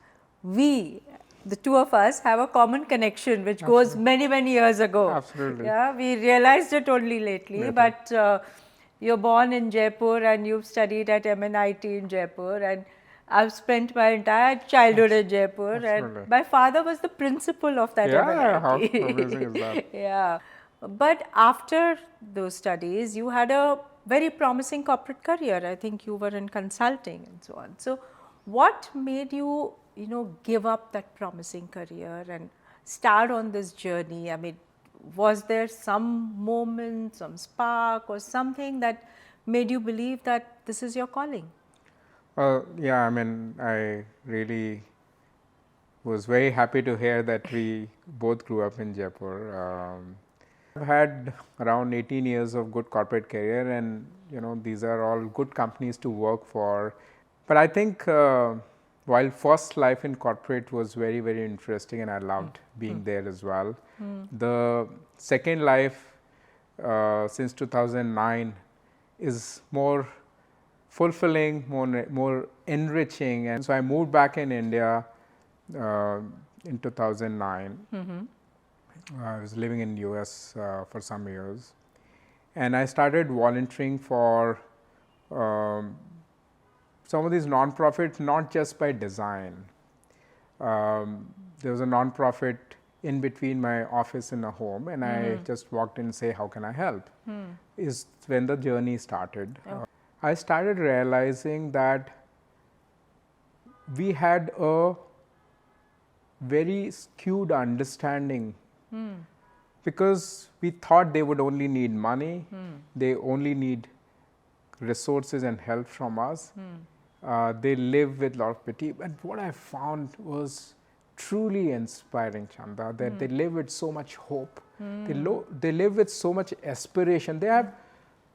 the two of us have a common connection which goes many, many years ago. Absolutely. Yeah, we realized it only lately. But you're born in Jaipur and you've studied at MNIT in Jaipur, and I've spent my entire childhood in Jaipur. And my father was the principal of that MNIT. How amazing is that? Yeah. But after those studies, you had a very promising corporate career. I think you were in consulting and so on. So what made you give up that promising career and start on this journey? I mean, was there some moment, some spark or something that made you believe that this is your calling? Yeah, I mean, I really was very happy to hear that we both grew up in Jaipur. I've had around 18 years of good corporate career, and these are all good companies to work for. But I think while first life in corporate was very, very interesting and I loved being there as well, the second life since 2009 is more fulfilling, more enriching. And so I moved back in India in 2009. I was living in US for some years, and I started volunteering for some of these nonprofits, not just by design. There was a nonprofit in between my office and a home, and I just walked in and say, how can I help? Is when the journey started. I started realizing that we had a very skewed understanding because we thought they would only need money, they only need resources and help from us. They live with a lot of pity. And what I found was truly inspiring, Chanda, that they live with so much hope. They live with so much aspiration. They have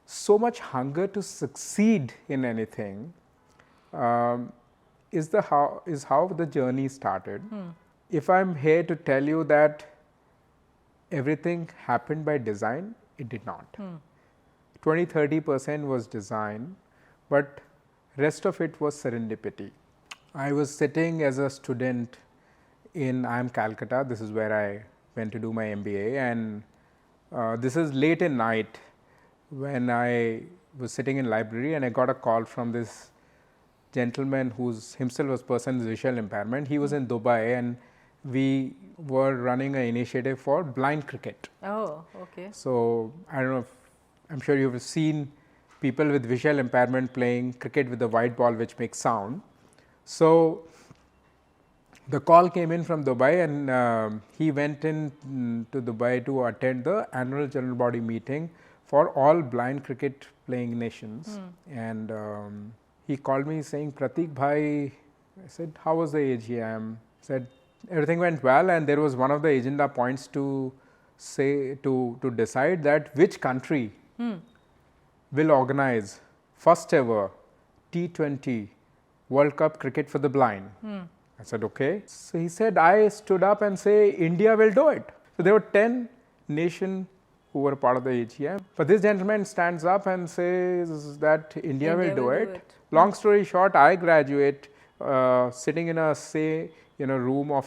so much hunger to succeed in anything. Is how the journey started. If I'm here to tell you that everything happened by design, it did not. 20-30% was design, but rest of it was serendipity. I was sitting as a student in IIM Calcutta. This is where I went to do my MBA, and this is late at night when I was sitting in library, and I got a call from this gentleman who's himself was person with visual impairment. He was in Dubai, and we were running an initiative for blind cricket. Oh, okay. So I don't know if, I'm sure you've seen people with visual impairment playing cricket with a white ball which makes sound. So the call came in from Dubai, and he went in to Dubai to attend the annual general body meeting for all blind cricket playing nations. And he called me saying, Prateek bhai, I said, how was the AGM? Said, everything went well, and there was one of the agenda points to say, to decide that which country will organize first ever T20 World Cup cricket for the blind. I said, okay. So he said, I stood up and say, India will do it. So there were 10 nations who were part of the AGM. But this gentleman stands up and says that India will do it. Long story short, I graduate sitting in a room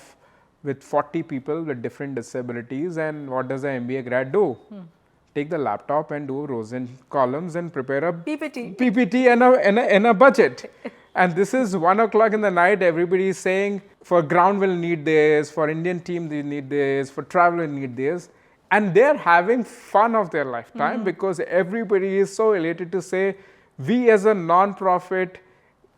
with 40 people with different disabilities, and what does an MBA grad do? Take the laptop and do rows and columns and prepare a PPT and a budget. And this is 1 o'clock in the night. Everybody is saying, for ground we'll need this, for Indian team they need this, for travel we need this. And they're having fun of their lifetime because everybody is so elated to say, we as a non-profit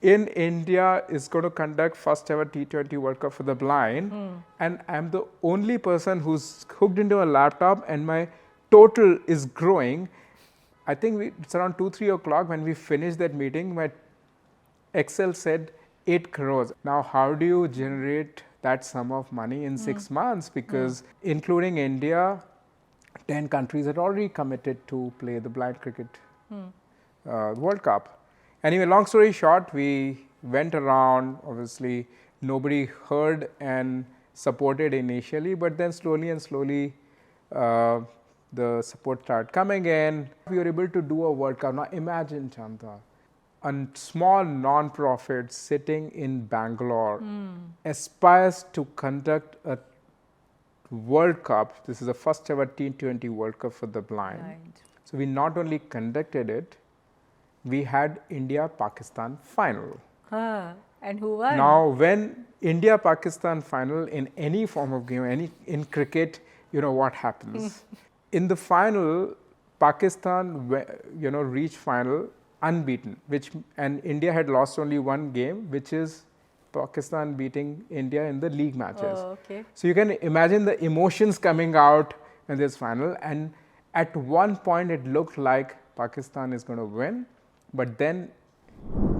in India is going to conduct first ever T20 World Cup for the blind. And I'm the only person who's hooked into a laptop, and my total is growing. I think it's around 2-3 o'clock when we finished that meeting, my Excel said 8 crores. Now, how do you generate that sum of money in 6 months? Because including India, 10 countries had already committed to play the blind cricket World Cup. Anyway, long story short, we went around. Obviously, nobody heard and supported initially, but then slowly and slowly, the support started coming in. We were able to do a World Cup. Now, imagine, Chanda, a small non-profit sitting in Bangalore aspires to conduct a World Cup. This is the first ever T20 World Cup for the blind. So we not only conducted it, we had India-Pakistan final. And who won? Now, when India-Pakistan final in any form of game, in cricket, you know what happens. In the final, Pakistan, reached final unbeaten, and India had lost only one game, which is Pakistan beating India in the league matches. Oh, okay. So you can imagine the emotions coming out in this final, and at one point it looked like Pakistan is going to win, but then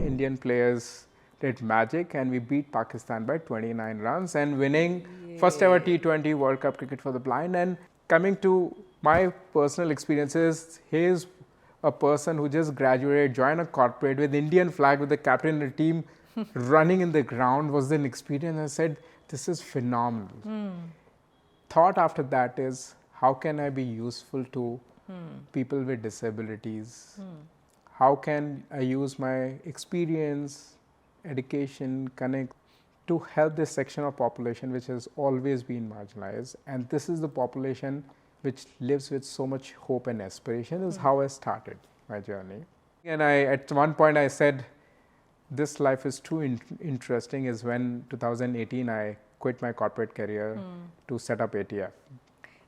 Indian players did magic and we beat Pakistan by 29 runs and winning first ever T20 World Cup cricket for the blind. And coming to my personal experiences, here's a person who just graduated, joined a corporate with Indian flag, with the captain of the team running in the ground, was an experience. I said, this is phenomenal. Thought after that is, how can I be useful to people with disabilities? How can I use my experience, education, connect to help this section of population which has always been marginalized? And this is the population which lives with so much hope and aspiration. This is how I started my journey. And at one point I said, this life is too interesting, is when 2018 I quit my corporate career to set up ATF.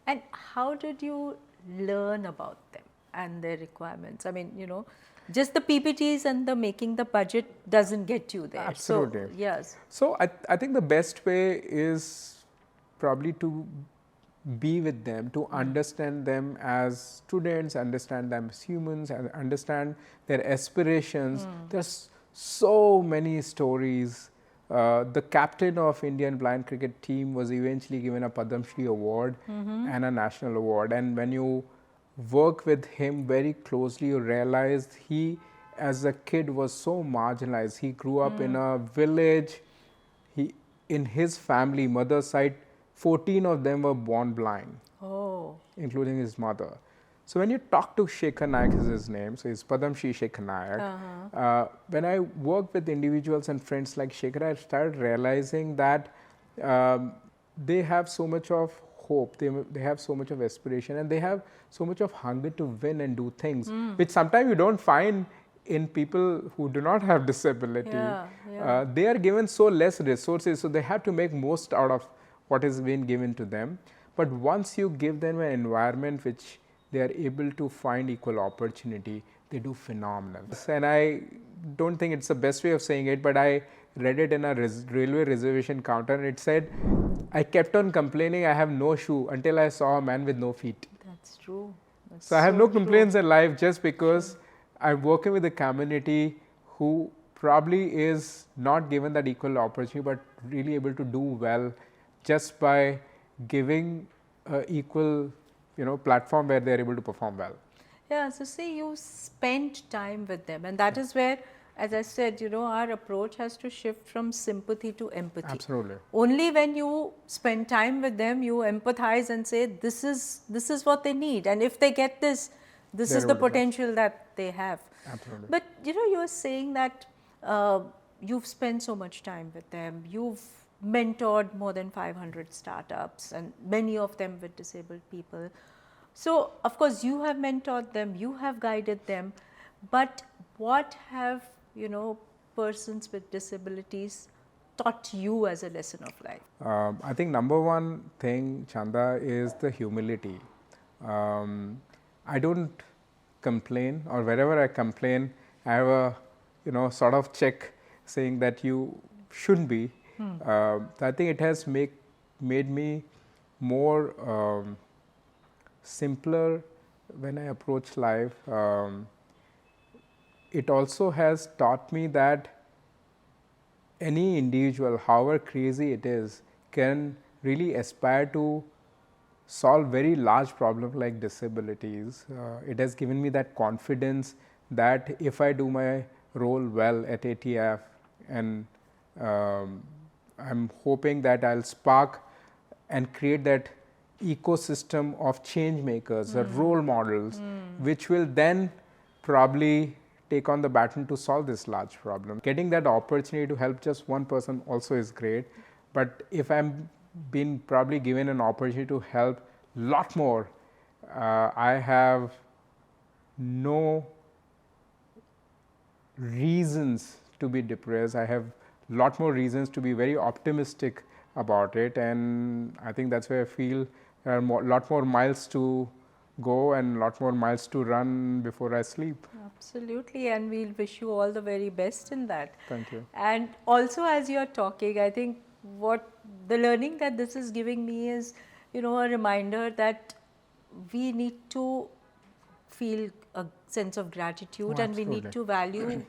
And how did you learn about them and their requirements? I mean, just the PPTs and the making the budget doesn't get you there. Absolutely. So, yes. So I think the best way is probably to be with them, to understand them as students, understand them as humans, and understand their aspirations. There's so many stories. The captain of Indian blind cricket team was eventually given a Padma Shri award and a national award. And when you work with him very closely, you realize he, as a kid, was so marginalized. He grew up in a village. In his family, mother's side, 14 of them were born blind, including his mother. So when you talk to Shekhar Naik, is his name, so it's Padma Shri Shekhar Naik. When I work with individuals and friends like Shekhar, I started realizing that they have so much of hope, they have so much of aspiration, and they have so much of hunger to win and do things, which sometimes you don't find in people who do not have disability. They are given so less resources, so they have to make most out of what is being given to them. But once you give them an environment which they are able to find equal opportunity, they do phenomenal. And I don't think it's the best way of saying it, but I read it in a railway reservation counter, and it said, I kept on complaining I have no shoe until I saw a man with no feet. That's true. That's so I have no complaints in life, just because I'm working with a community who probably is not given that equal opportunity, but really able to do well just by giving equal platform where they're able to perform well. Yeah, so see, you spent time with them, and that is where, as I said, our approach has to shift from sympathy to empathy. Absolutely. Only when you spend time with them, you empathize and say, this is what they need, and if they get this is the potential that they have. Absolutely. But you were saying that you've spent so much time with them, you've mentored more than 500 startups, and many of them with disabled people. So, of course, you have mentored them, you have guided them, but what have, persons with disabilities taught you as a lesson of life? I think number one thing, Chanda, is the humility. I don't complain, or wherever I complain, I have a, sort of check saying that you shouldn't be. I think it has made me more simpler when I approach life. It also has taught me that any individual, however crazy it is, can really aspire to solve very large problems like disabilities. It has given me that confidence that if I do my role well at ATF, and I'm hoping that I'll spark and create that ecosystem of change makers, the role models, which will then probably take on the baton to solve this large problem. Getting that opportunity to help just one person also is great, but if I'm being probably given an opportunity to help a lot more, I have no reasons to be depressed. I have a lot more reasons to be very optimistic about it, and I think that's where I feel there are a lot more miles to go and a lot more miles to run before I sleep. Absolutely, and we'll wish you all the very best in that. Thank you. And also, as you're talking, I think what the learning that this is giving me is, a reminder that we need to feel a sense of gratitude, Oh, and we need absolutely. to value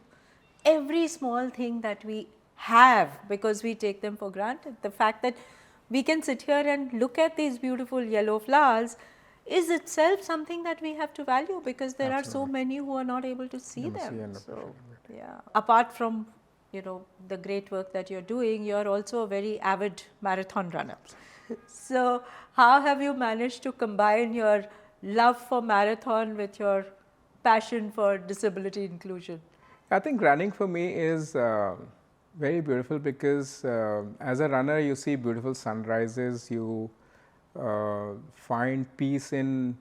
every small thing that we have, because we take them for granted. The fact that we can sit here and look at these beautiful yellow flowers is itself something that we have to value, because there are so many who are not able to see them. and So, appreciate yeah. Apart from the great work that you're doing, you're also a very avid marathon runner. So, how have you managed to combine your love for marathon with your passion for disability inclusion? I think running for me is very beautiful because as a runner, you see beautiful sunrises, you find peace in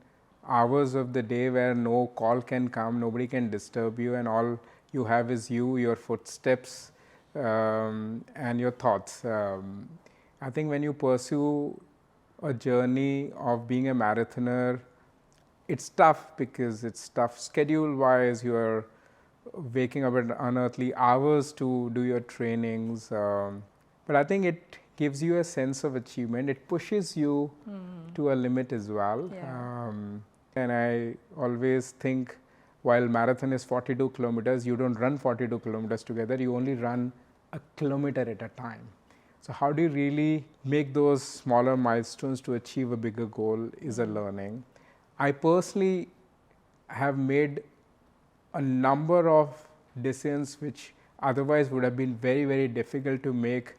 hours of the day where no call can come, nobody can disturb you, and all you have is you, your footsteps, and your thoughts. I think when you pursue a journey of being a marathoner, it's tough because it's tough schedule wise. You are waking up at unearthly hours to do your trainings, but I think it gives you a sense of achievement. It pushes you to a limit as well. Yeah. And I always think, while marathon is 42 kilometers, you don't run 42 kilometers together, you only run a kilometer at a time. So how do you really make those smaller milestones to achieve a bigger goal is a learning. I personally have made a number of decisions which otherwise would have been very, very difficult to make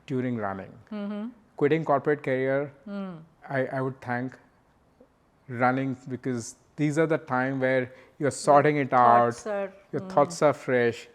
during running. Quitting corporate career, I would thank running, because these are the time where you're sorting it out, your thoughts are fresh.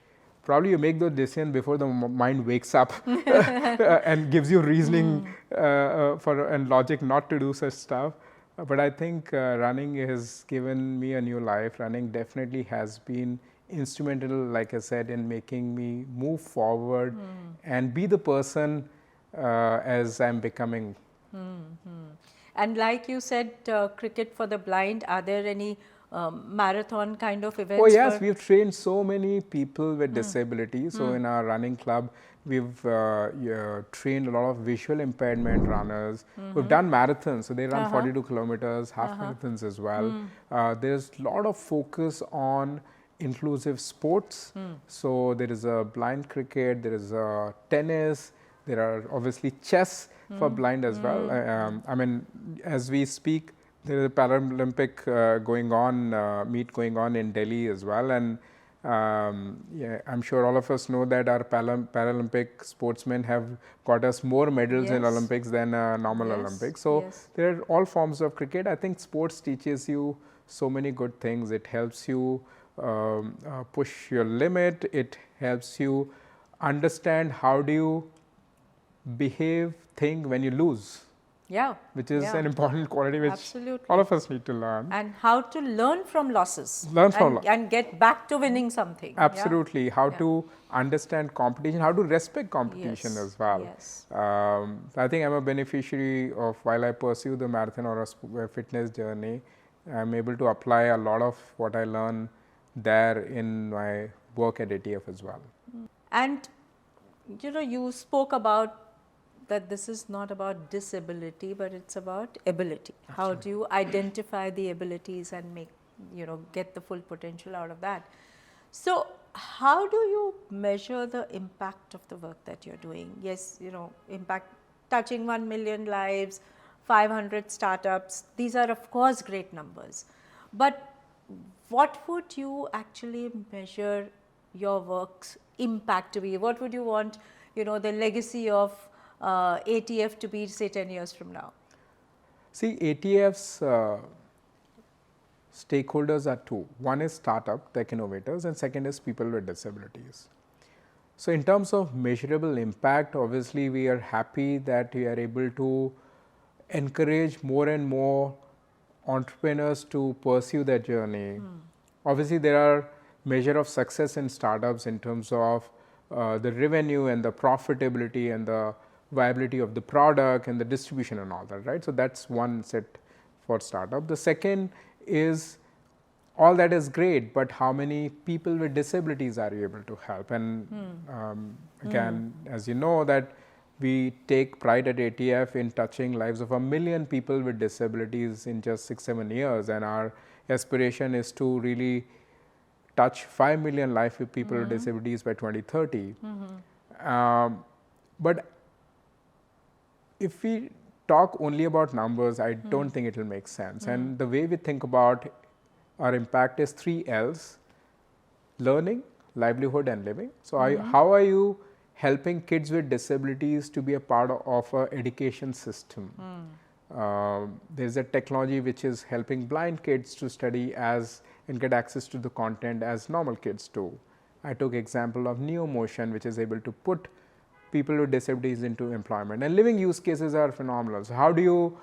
Probably you make those decisions before the mind wakes up and gives you reasoning and logic not to do such stuff. But I think running has given me a new life. Running definitely has been instrumental, like I said, in making me move forward and be the person as I'm becoming. And like you said, cricket for the blind, are there any marathon kind of events? Oh yes, we've trained so many people with disabilities. So in our running club, we've trained a lot of visual impairment runners. We've done marathons, so they run 42 kilometers, half marathons as well. There's a lot of focus on inclusive sports. So there is a blind cricket, there is a tennis, there are obviously chess for blind as well. I mean, as we speak, there is a Paralympic meet going on in Delhi as well, and yeah, I'm sure all of us know that our Paralympic sportsmen have got us more medals in Olympics than normal Olympics. So there are all forms of cricket. I think sports teaches you so many good things. It helps you push your limit. It helps you understand how do you behave, think when you lose. Yeah. Which is an important quality which all of us need to learn. And how to learn from losses. And get back to winning something. Absolutely. How to understand competition, how to respect competition as well. Yes. I think I'm a beneficiary of, while I pursue the marathon or a fitness journey, I'm able to apply a lot of what I learn there in my work at ATF as well. And you spoke about that this is not about disability, but it's about ability. Absolutely. How do you identify the abilities and make, get the full potential out of that? So, how do you measure the impact of the work that you're doing? Yes, impact, touching 1 million lives, 500 startups, these are of course great numbers. But what would you actually measure your work's impact to be? What would you want, the legacy of ATF to be, say, 10 years from now? See, ATF's stakeholders are two. One is startup, tech innovators, and second is people with disabilities. So in terms of measurable impact, obviously we are happy that we are able to encourage more and more entrepreneurs to pursue their journey. Obviously there are measure of success in startups in terms of the revenue and the profitability and the viability of the product and the distribution and all that, right? So that's one set for startup. The second is all that is great, but how many people with disabilities are you able to help? And again, as you know, that we take pride at ATF in touching lives of 1 million people with disabilities in just 6-7 years, and our aspiration is to really touch 5 million life with people with disabilities by 2030. But if we talk only about numbers, I don't think it will make sense. And the way we think about our impact is 3 L's: learning, livelihood, and living. So how are you helping kids with disabilities to be a part of an education system? There's a technology which is helping blind kids to study and get access to the content as normal kids do. I took example of NeoMotion, which is able to put people with disabilities into employment, and living use cases are phenomenal. So how do you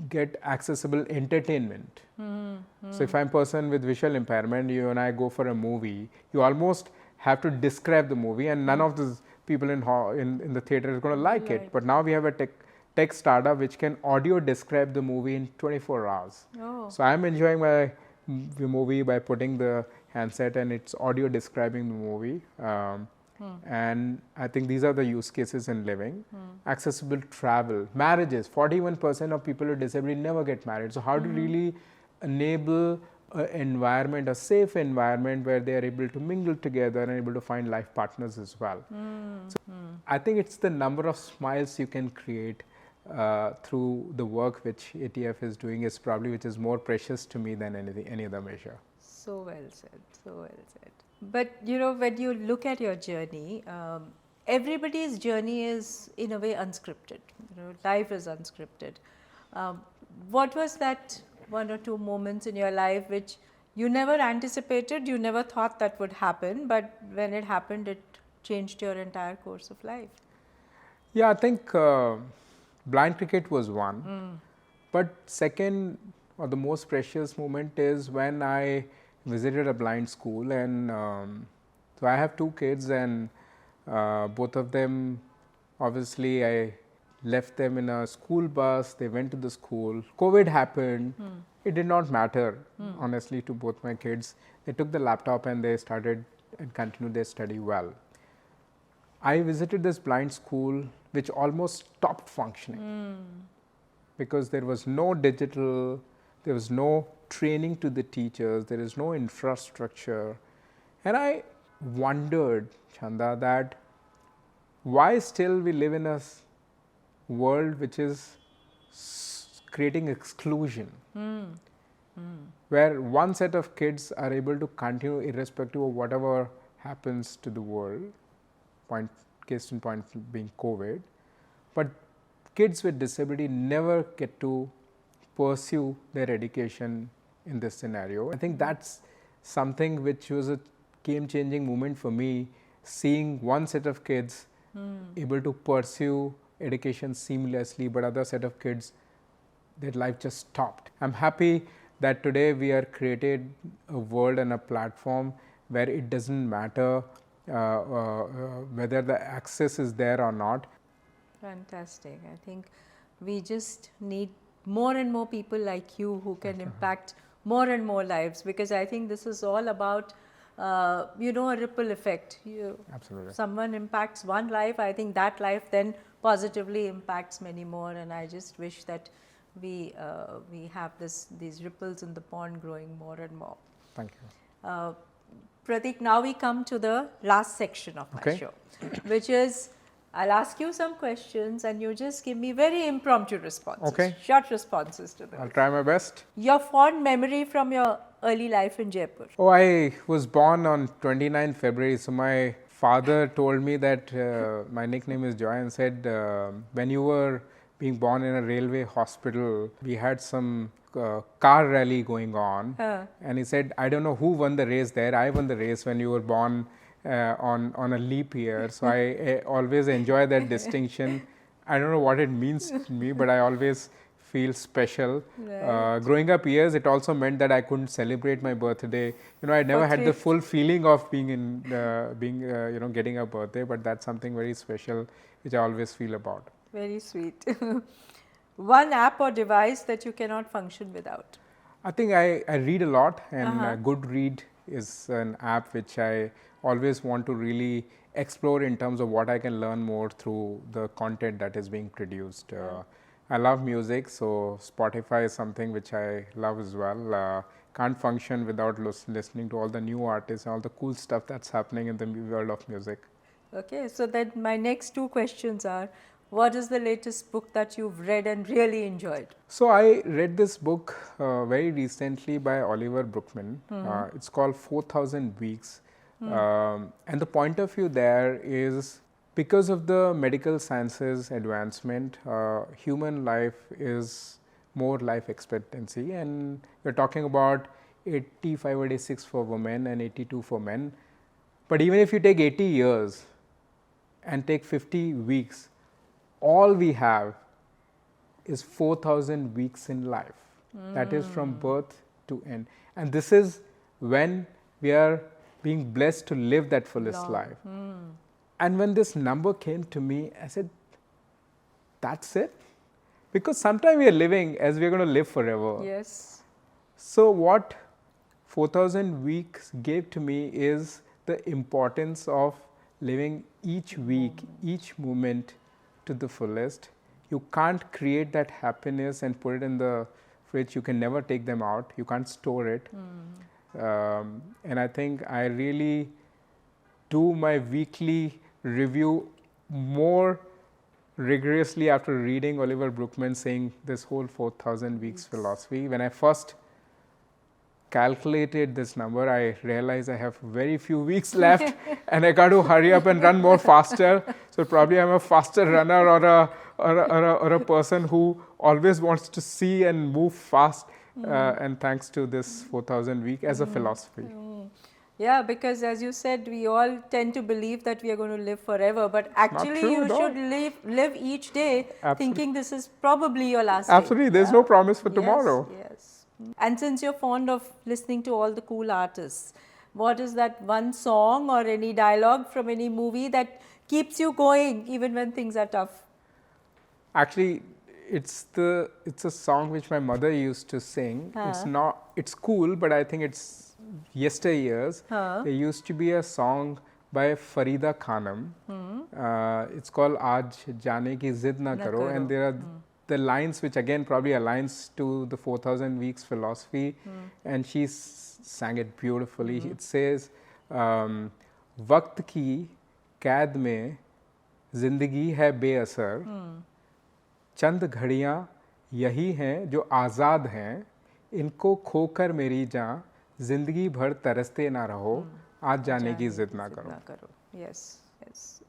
get accessible entertainment? So if I'm a person with visual impairment, you and I go for a movie, you almost have to describe the movie, and none of the people in the theater is going to like it. But now we have a tech startup which can audio describe the movie in 24 hours. So I'm enjoying the movie by putting the handset and it's audio describing the movie. And I think these are the use cases in living. Accessible travel, marriages. 41% of people with disability never get married. So how do you really enable an environment, a safe environment where they are able to mingle together and able to find life partners as well? So I think it's the number of smiles you can create through the work which ATF is doing is probably which is more precious to me than any other measure. So well said, so well said. But when you look at your journey, everybody's journey is in a way unscripted. Life is unscripted. What was that 1 or 2 moments in your life which you never anticipated, you never thought that would happen, but when it happened, it changed your entire course of life? Yeah, I think blind cricket was one. But second, or the most precious moment is when I visited a blind school, and so I have 2 kids, and both of them, obviously I left them in a school bus, they went to the school, COVID happened, it did not matter honestly to both my kids. They took the laptop and they started and continued their study well. I visited this blind school which almost stopped functioning because there was no digital, there was no training to the teachers, there is no infrastructure. And I wondered, Chanda, that why still we live in a world which is creating exclusion, where one set of kids are able to continue irrespective of whatever happens to the world, case in point being COVID, but kids with disability never get to pursue their education in this scenario. I think that's something which was a game-changing moment for me, seeing one set of kids able to pursue education seamlessly, but other set of kids, their life just stopped. I'm happy that today we are created a world and a platform where it doesn't matter whether the access is there or not. Fantastic. I think we just need more and more people like you who can impact more and more lives, because I think this is all about a ripple effect. Absolutely. Someone impacts one life, I think that life then positively impacts many more, and I just wish that we have these ripples in the pond growing more and more. Thank you. Prateek, now we come to the last section of my show, which is I'll ask you some questions and you just give me very impromptu responses, short responses to them. I'll try my best. Your fond memory from your early life in Jaipur? Oh, I was born on 29 February, so my father told me that my nickname is Joy, and said when you were being born in a railway hospital, we had some car rally going on, and he said, I don't know who won the race there, I won the race when you were born on a leap year. So I always enjoy that distinction. I don't know what it means to me, but I always feel special. Right. Growing up years, it also meant that I couldn't celebrate my birthday. I never had the full feeling of being getting a birthday, but that's something very special which I always feel about. Very sweet. One app or device that you cannot function without? I think I read a lot, and Goodread is an app which I always want to really explore in terms of what I can learn more through the content that is being produced. I love music, so Spotify is something which I love as well. Can't function without listening to all the new artists and all the cool stuff that's happening in the world of music. Okay, so then my next two questions are, what is the latest book that you've read and really enjoyed? So I read this book very recently by Oliver Brookman. It's called 4,000 Weeks. And the point of view there is, because of the medical sciences advancement, human life is more life expectancy, and we're talking about 85 a day 6 for women and 82 for men. But even if you take 80 years and take 50 weeks, all we have is 4,000 weeks in life. That is from birth to end. And this is when we are being blessed to live that fullest life. And when this number came to me, I said, that's it? Because sometimes we are living as we are going to live forever. Yes. So what 4,000 weeks gave to me is the importance of living each week, each moment to the fullest. You can't create that happiness and put it in the fridge. You can never take them out. You can't store it. And I think I really do my weekly review more rigorously after reading Oliver Brookman saying this whole 4,000 weeks philosophy. When I first calculated this number, I realized I have very few weeks left and I got to hurry up and run more faster. So probably I'm a faster runner or a person who always wants to see and move fast. And thanks to this 4,000 week as a philosophy. Yeah, because as you said, we all tend to believe that we are going to live forever, but actually you should live each day thinking this is probably your last day. Absolutely, there's no promise for tomorrow. Yes. And since you're fond of listening to all the cool artists, what is that one song or any dialogue from any movie that keeps you going even when things are tough? Actually, it's a song which my mother used to sing. It's cool, but I think it's yesteryears. There used to be a song by Farida Khanum. It's called Aaj Jaane Ki Zid Na Karo, and there are the lines which again probably aligns to the 4,000 weeks philosophy, and she sang it beautifully. It says, "Waqt ki kaid mein zindagi hai beasar, चंद घड़ियाँ यही हैं जो आज़ाद हैं, इनको खोकर मेरी जान जिंदगी भर तरसते ना रहो, आज जाने की जिद ना करो." Yes, yes.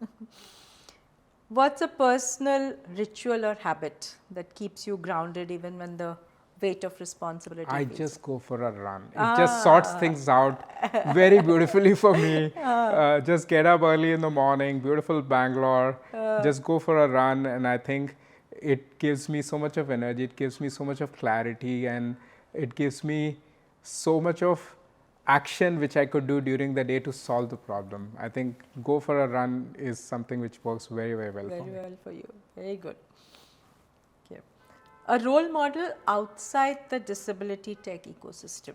What's a personal ritual or habit that keeps you grounded even when the weight of responsibility? I just go for a run. It just sorts things out very beautifully for me. Just get up early in the morning, beautiful Bangalore, just go for a run, and I think it gives me so much of energy, it gives me so much of clarity, and it gives me so much of action which I could do during the day to solve the problem. I think go for a run is something which works very, very well for me. Very well for you. Very good. Okay. A role model outside the disability tech ecosystem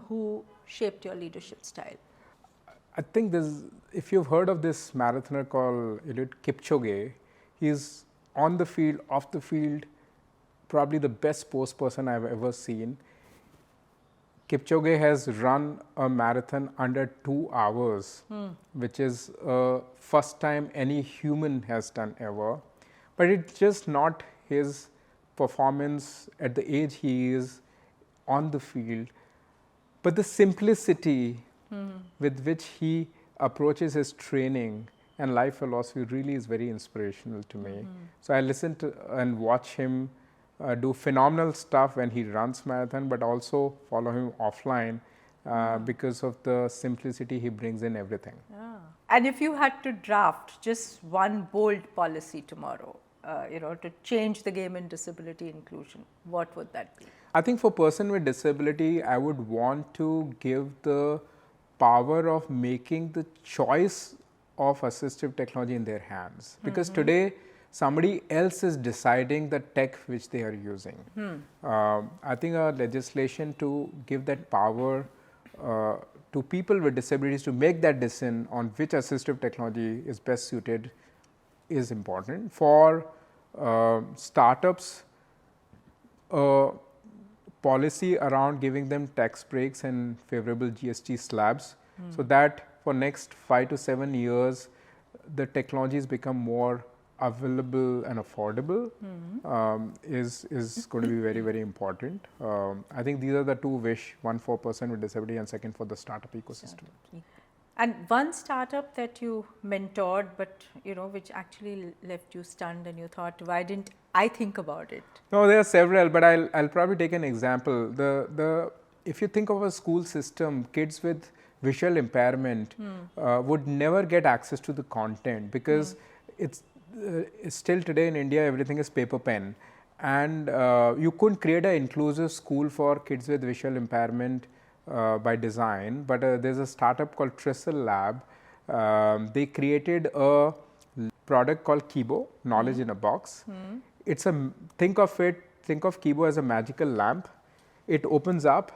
who shaped your leadership style? I think if you've heard of this marathoner called Eliud Kipchoge, he's on the field, off the field, probably the best sports person I've ever seen. Kipchoge has run a marathon under 2 hours, which is first time any human has done ever. But it's just not his performance at the age he is on the field, but the simplicity with which he approaches his training and life philosophy really is very inspirational to me. So I listen to and watch him do phenomenal stuff when he runs marathon, but also follow him offline because of the simplicity he brings in everything. And if you had to draft just one bold policy tomorrow, to change the game in disability inclusion, what would that be? I think for person with disability, I would want to give the power of making the choice of assistive technology in their hands. Because today, somebody else is deciding the tech which they are using. I think our legislation to give that power to people with disabilities to make that decision on which assistive technology is best suited is important. For startups, policy around giving them tax breaks and favorable GST slabs, so that for next 5 to 7 years, the technologies become more available and affordable is going to be very, very important. I think these are the two wish, one for person with disability and second for the startup ecosystem. And one startup that you mentored, but which actually left you stunned and you thought, why didn't I think about it? No, there are several, but I'll probably take an example. If you think of a school system, kids with visual impairment would never get access to the content because it's still today in India everything is paper pen, and you couldn't create an inclusive school for kids with visual impairment by design. But there's a startup called Tristle Lab. They created a product called Kibo, Knowledge in a Box. It's think of Kibo as a magical lamp. It opens up.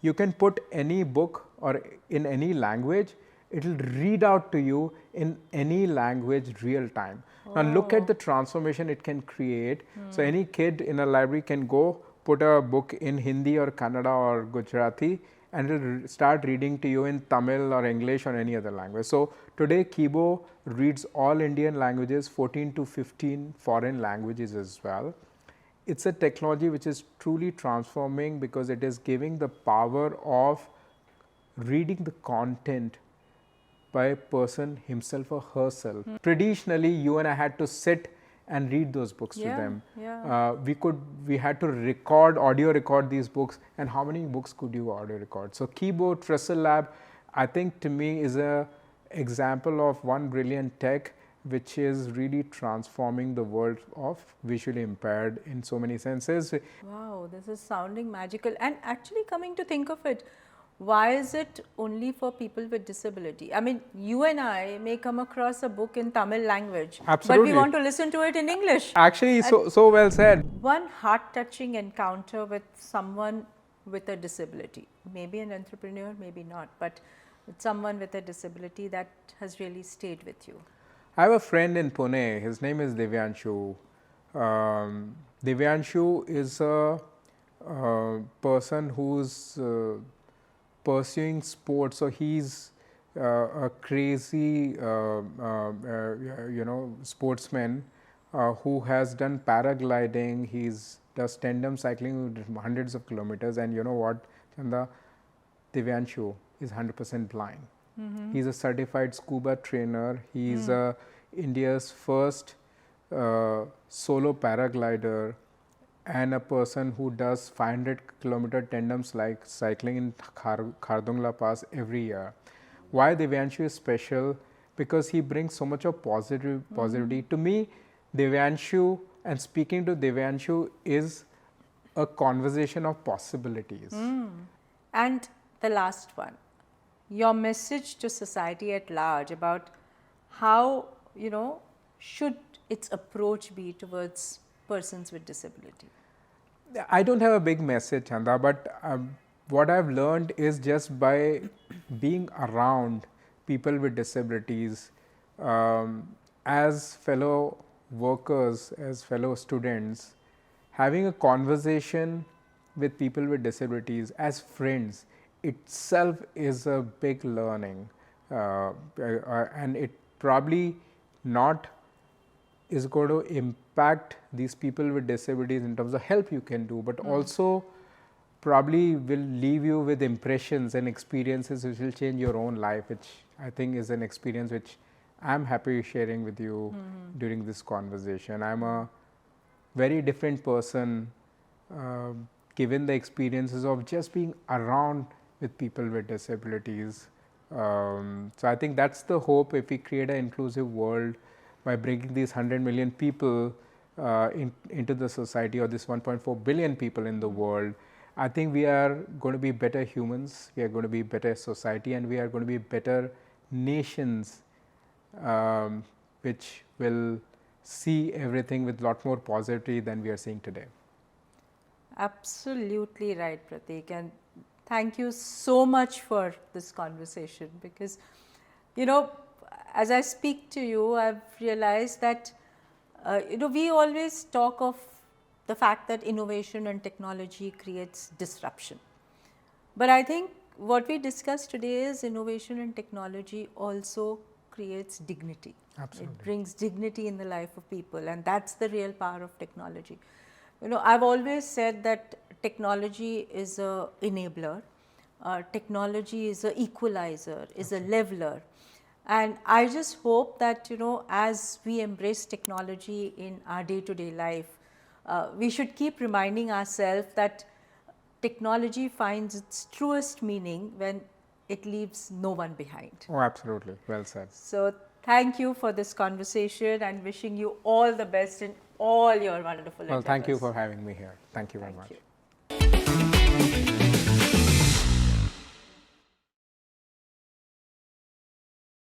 You can put any book or in any language. It will read out to you in any language real time. Now look at the transformation it can create. So any kid in a library can go put a book in Hindi or Kannada or Gujarati and it will start reading to you in Tamil or English or any other language. So today Kibo reads all Indian languages, 14 to 15 foreign languages as well. It's a technology which is truly transforming because it is giving the power of reading the content by a person himself or herself. Traditionally, you and I had to sit and read those books to them. We had to audio record these books, and how many books could you audio record? So Kibo, Tristle Lab, I think to me is a example of one brilliant tech which is really transforming the world of visually impaired in so many senses. Wow, this is sounding magical. And actually, coming to think of it, why is it only for people with disability? I mean, you and I may come across a book in Tamil language, Absolutely. but we want to listen to it in English. Actually, so well said. One heart-touching encounter with someone with a disability, maybe an entrepreneur, maybe not, but with someone with a disability that has really stayed with you. I have a friend in Pune. His name is Divyanshu. Divyanshu is a person who's pursuing sports. So he's a crazy, sportsman who has done paragliding. He's does tandem cycling hundreds of kilometers. And you know what, Chanda? Divyanshu is 100% blind. He's a certified scuba trainer. He's India's first solo paraglider and a person who does 500-kilometer tandems like cycling in Khardungla Pass every year. Why Divyanshu is special? Because he brings so much of positivity. To me, Divyanshu and speaking to Divyanshu is a conversation of possibilities. And the last one, your message to society at large about how, should its approach be towards persons with disability? I don't have a big message, Chanda, but what I've learned is just by being around people with disabilities, as fellow workers, as fellow students, having a conversation with people with disabilities as friends itself is a big learning, and it probably not is going to impact these people with disabilities in terms of help you can do, but also probably will leave you with impressions and experiences which will change your own life, which I think is an experience which I'm happy sharing with you during this conversation. I'm a very different person given the experiences of just being around with people with disabilities. So I think that's the hope. If we create an inclusive world by bringing these 100 million people into the society, or this 1.4 billion people in the world, I think we are going to be better humans, we are going to be better society, and we are going to be better nations, which will see everything with a lot more positivity than we are seeing today. Absolutely right, Prateek, and thank you so much for this conversation, because, you know, as I speak to you, I've realized that, you know, we always talk of the fact that innovation and technology creates disruption. But I think what we discussed today is innovation and technology also creates dignity. Absolutely. It brings dignity in the life of people, and that's the real power of technology. You know, I've always said that technology is a enabler, technology is a equalizer, is a leveler. And I just hope that, you know, as we embrace technology in our day-to-day life, we should keep reminding ourselves that technology finds its truest meaning when it leaves no one behind. Oh, absolutely. Well said. So thank you for this conversation, and wishing you all the best in all your wonderful endeavors. Well, thank you for having me here. Thank you very much.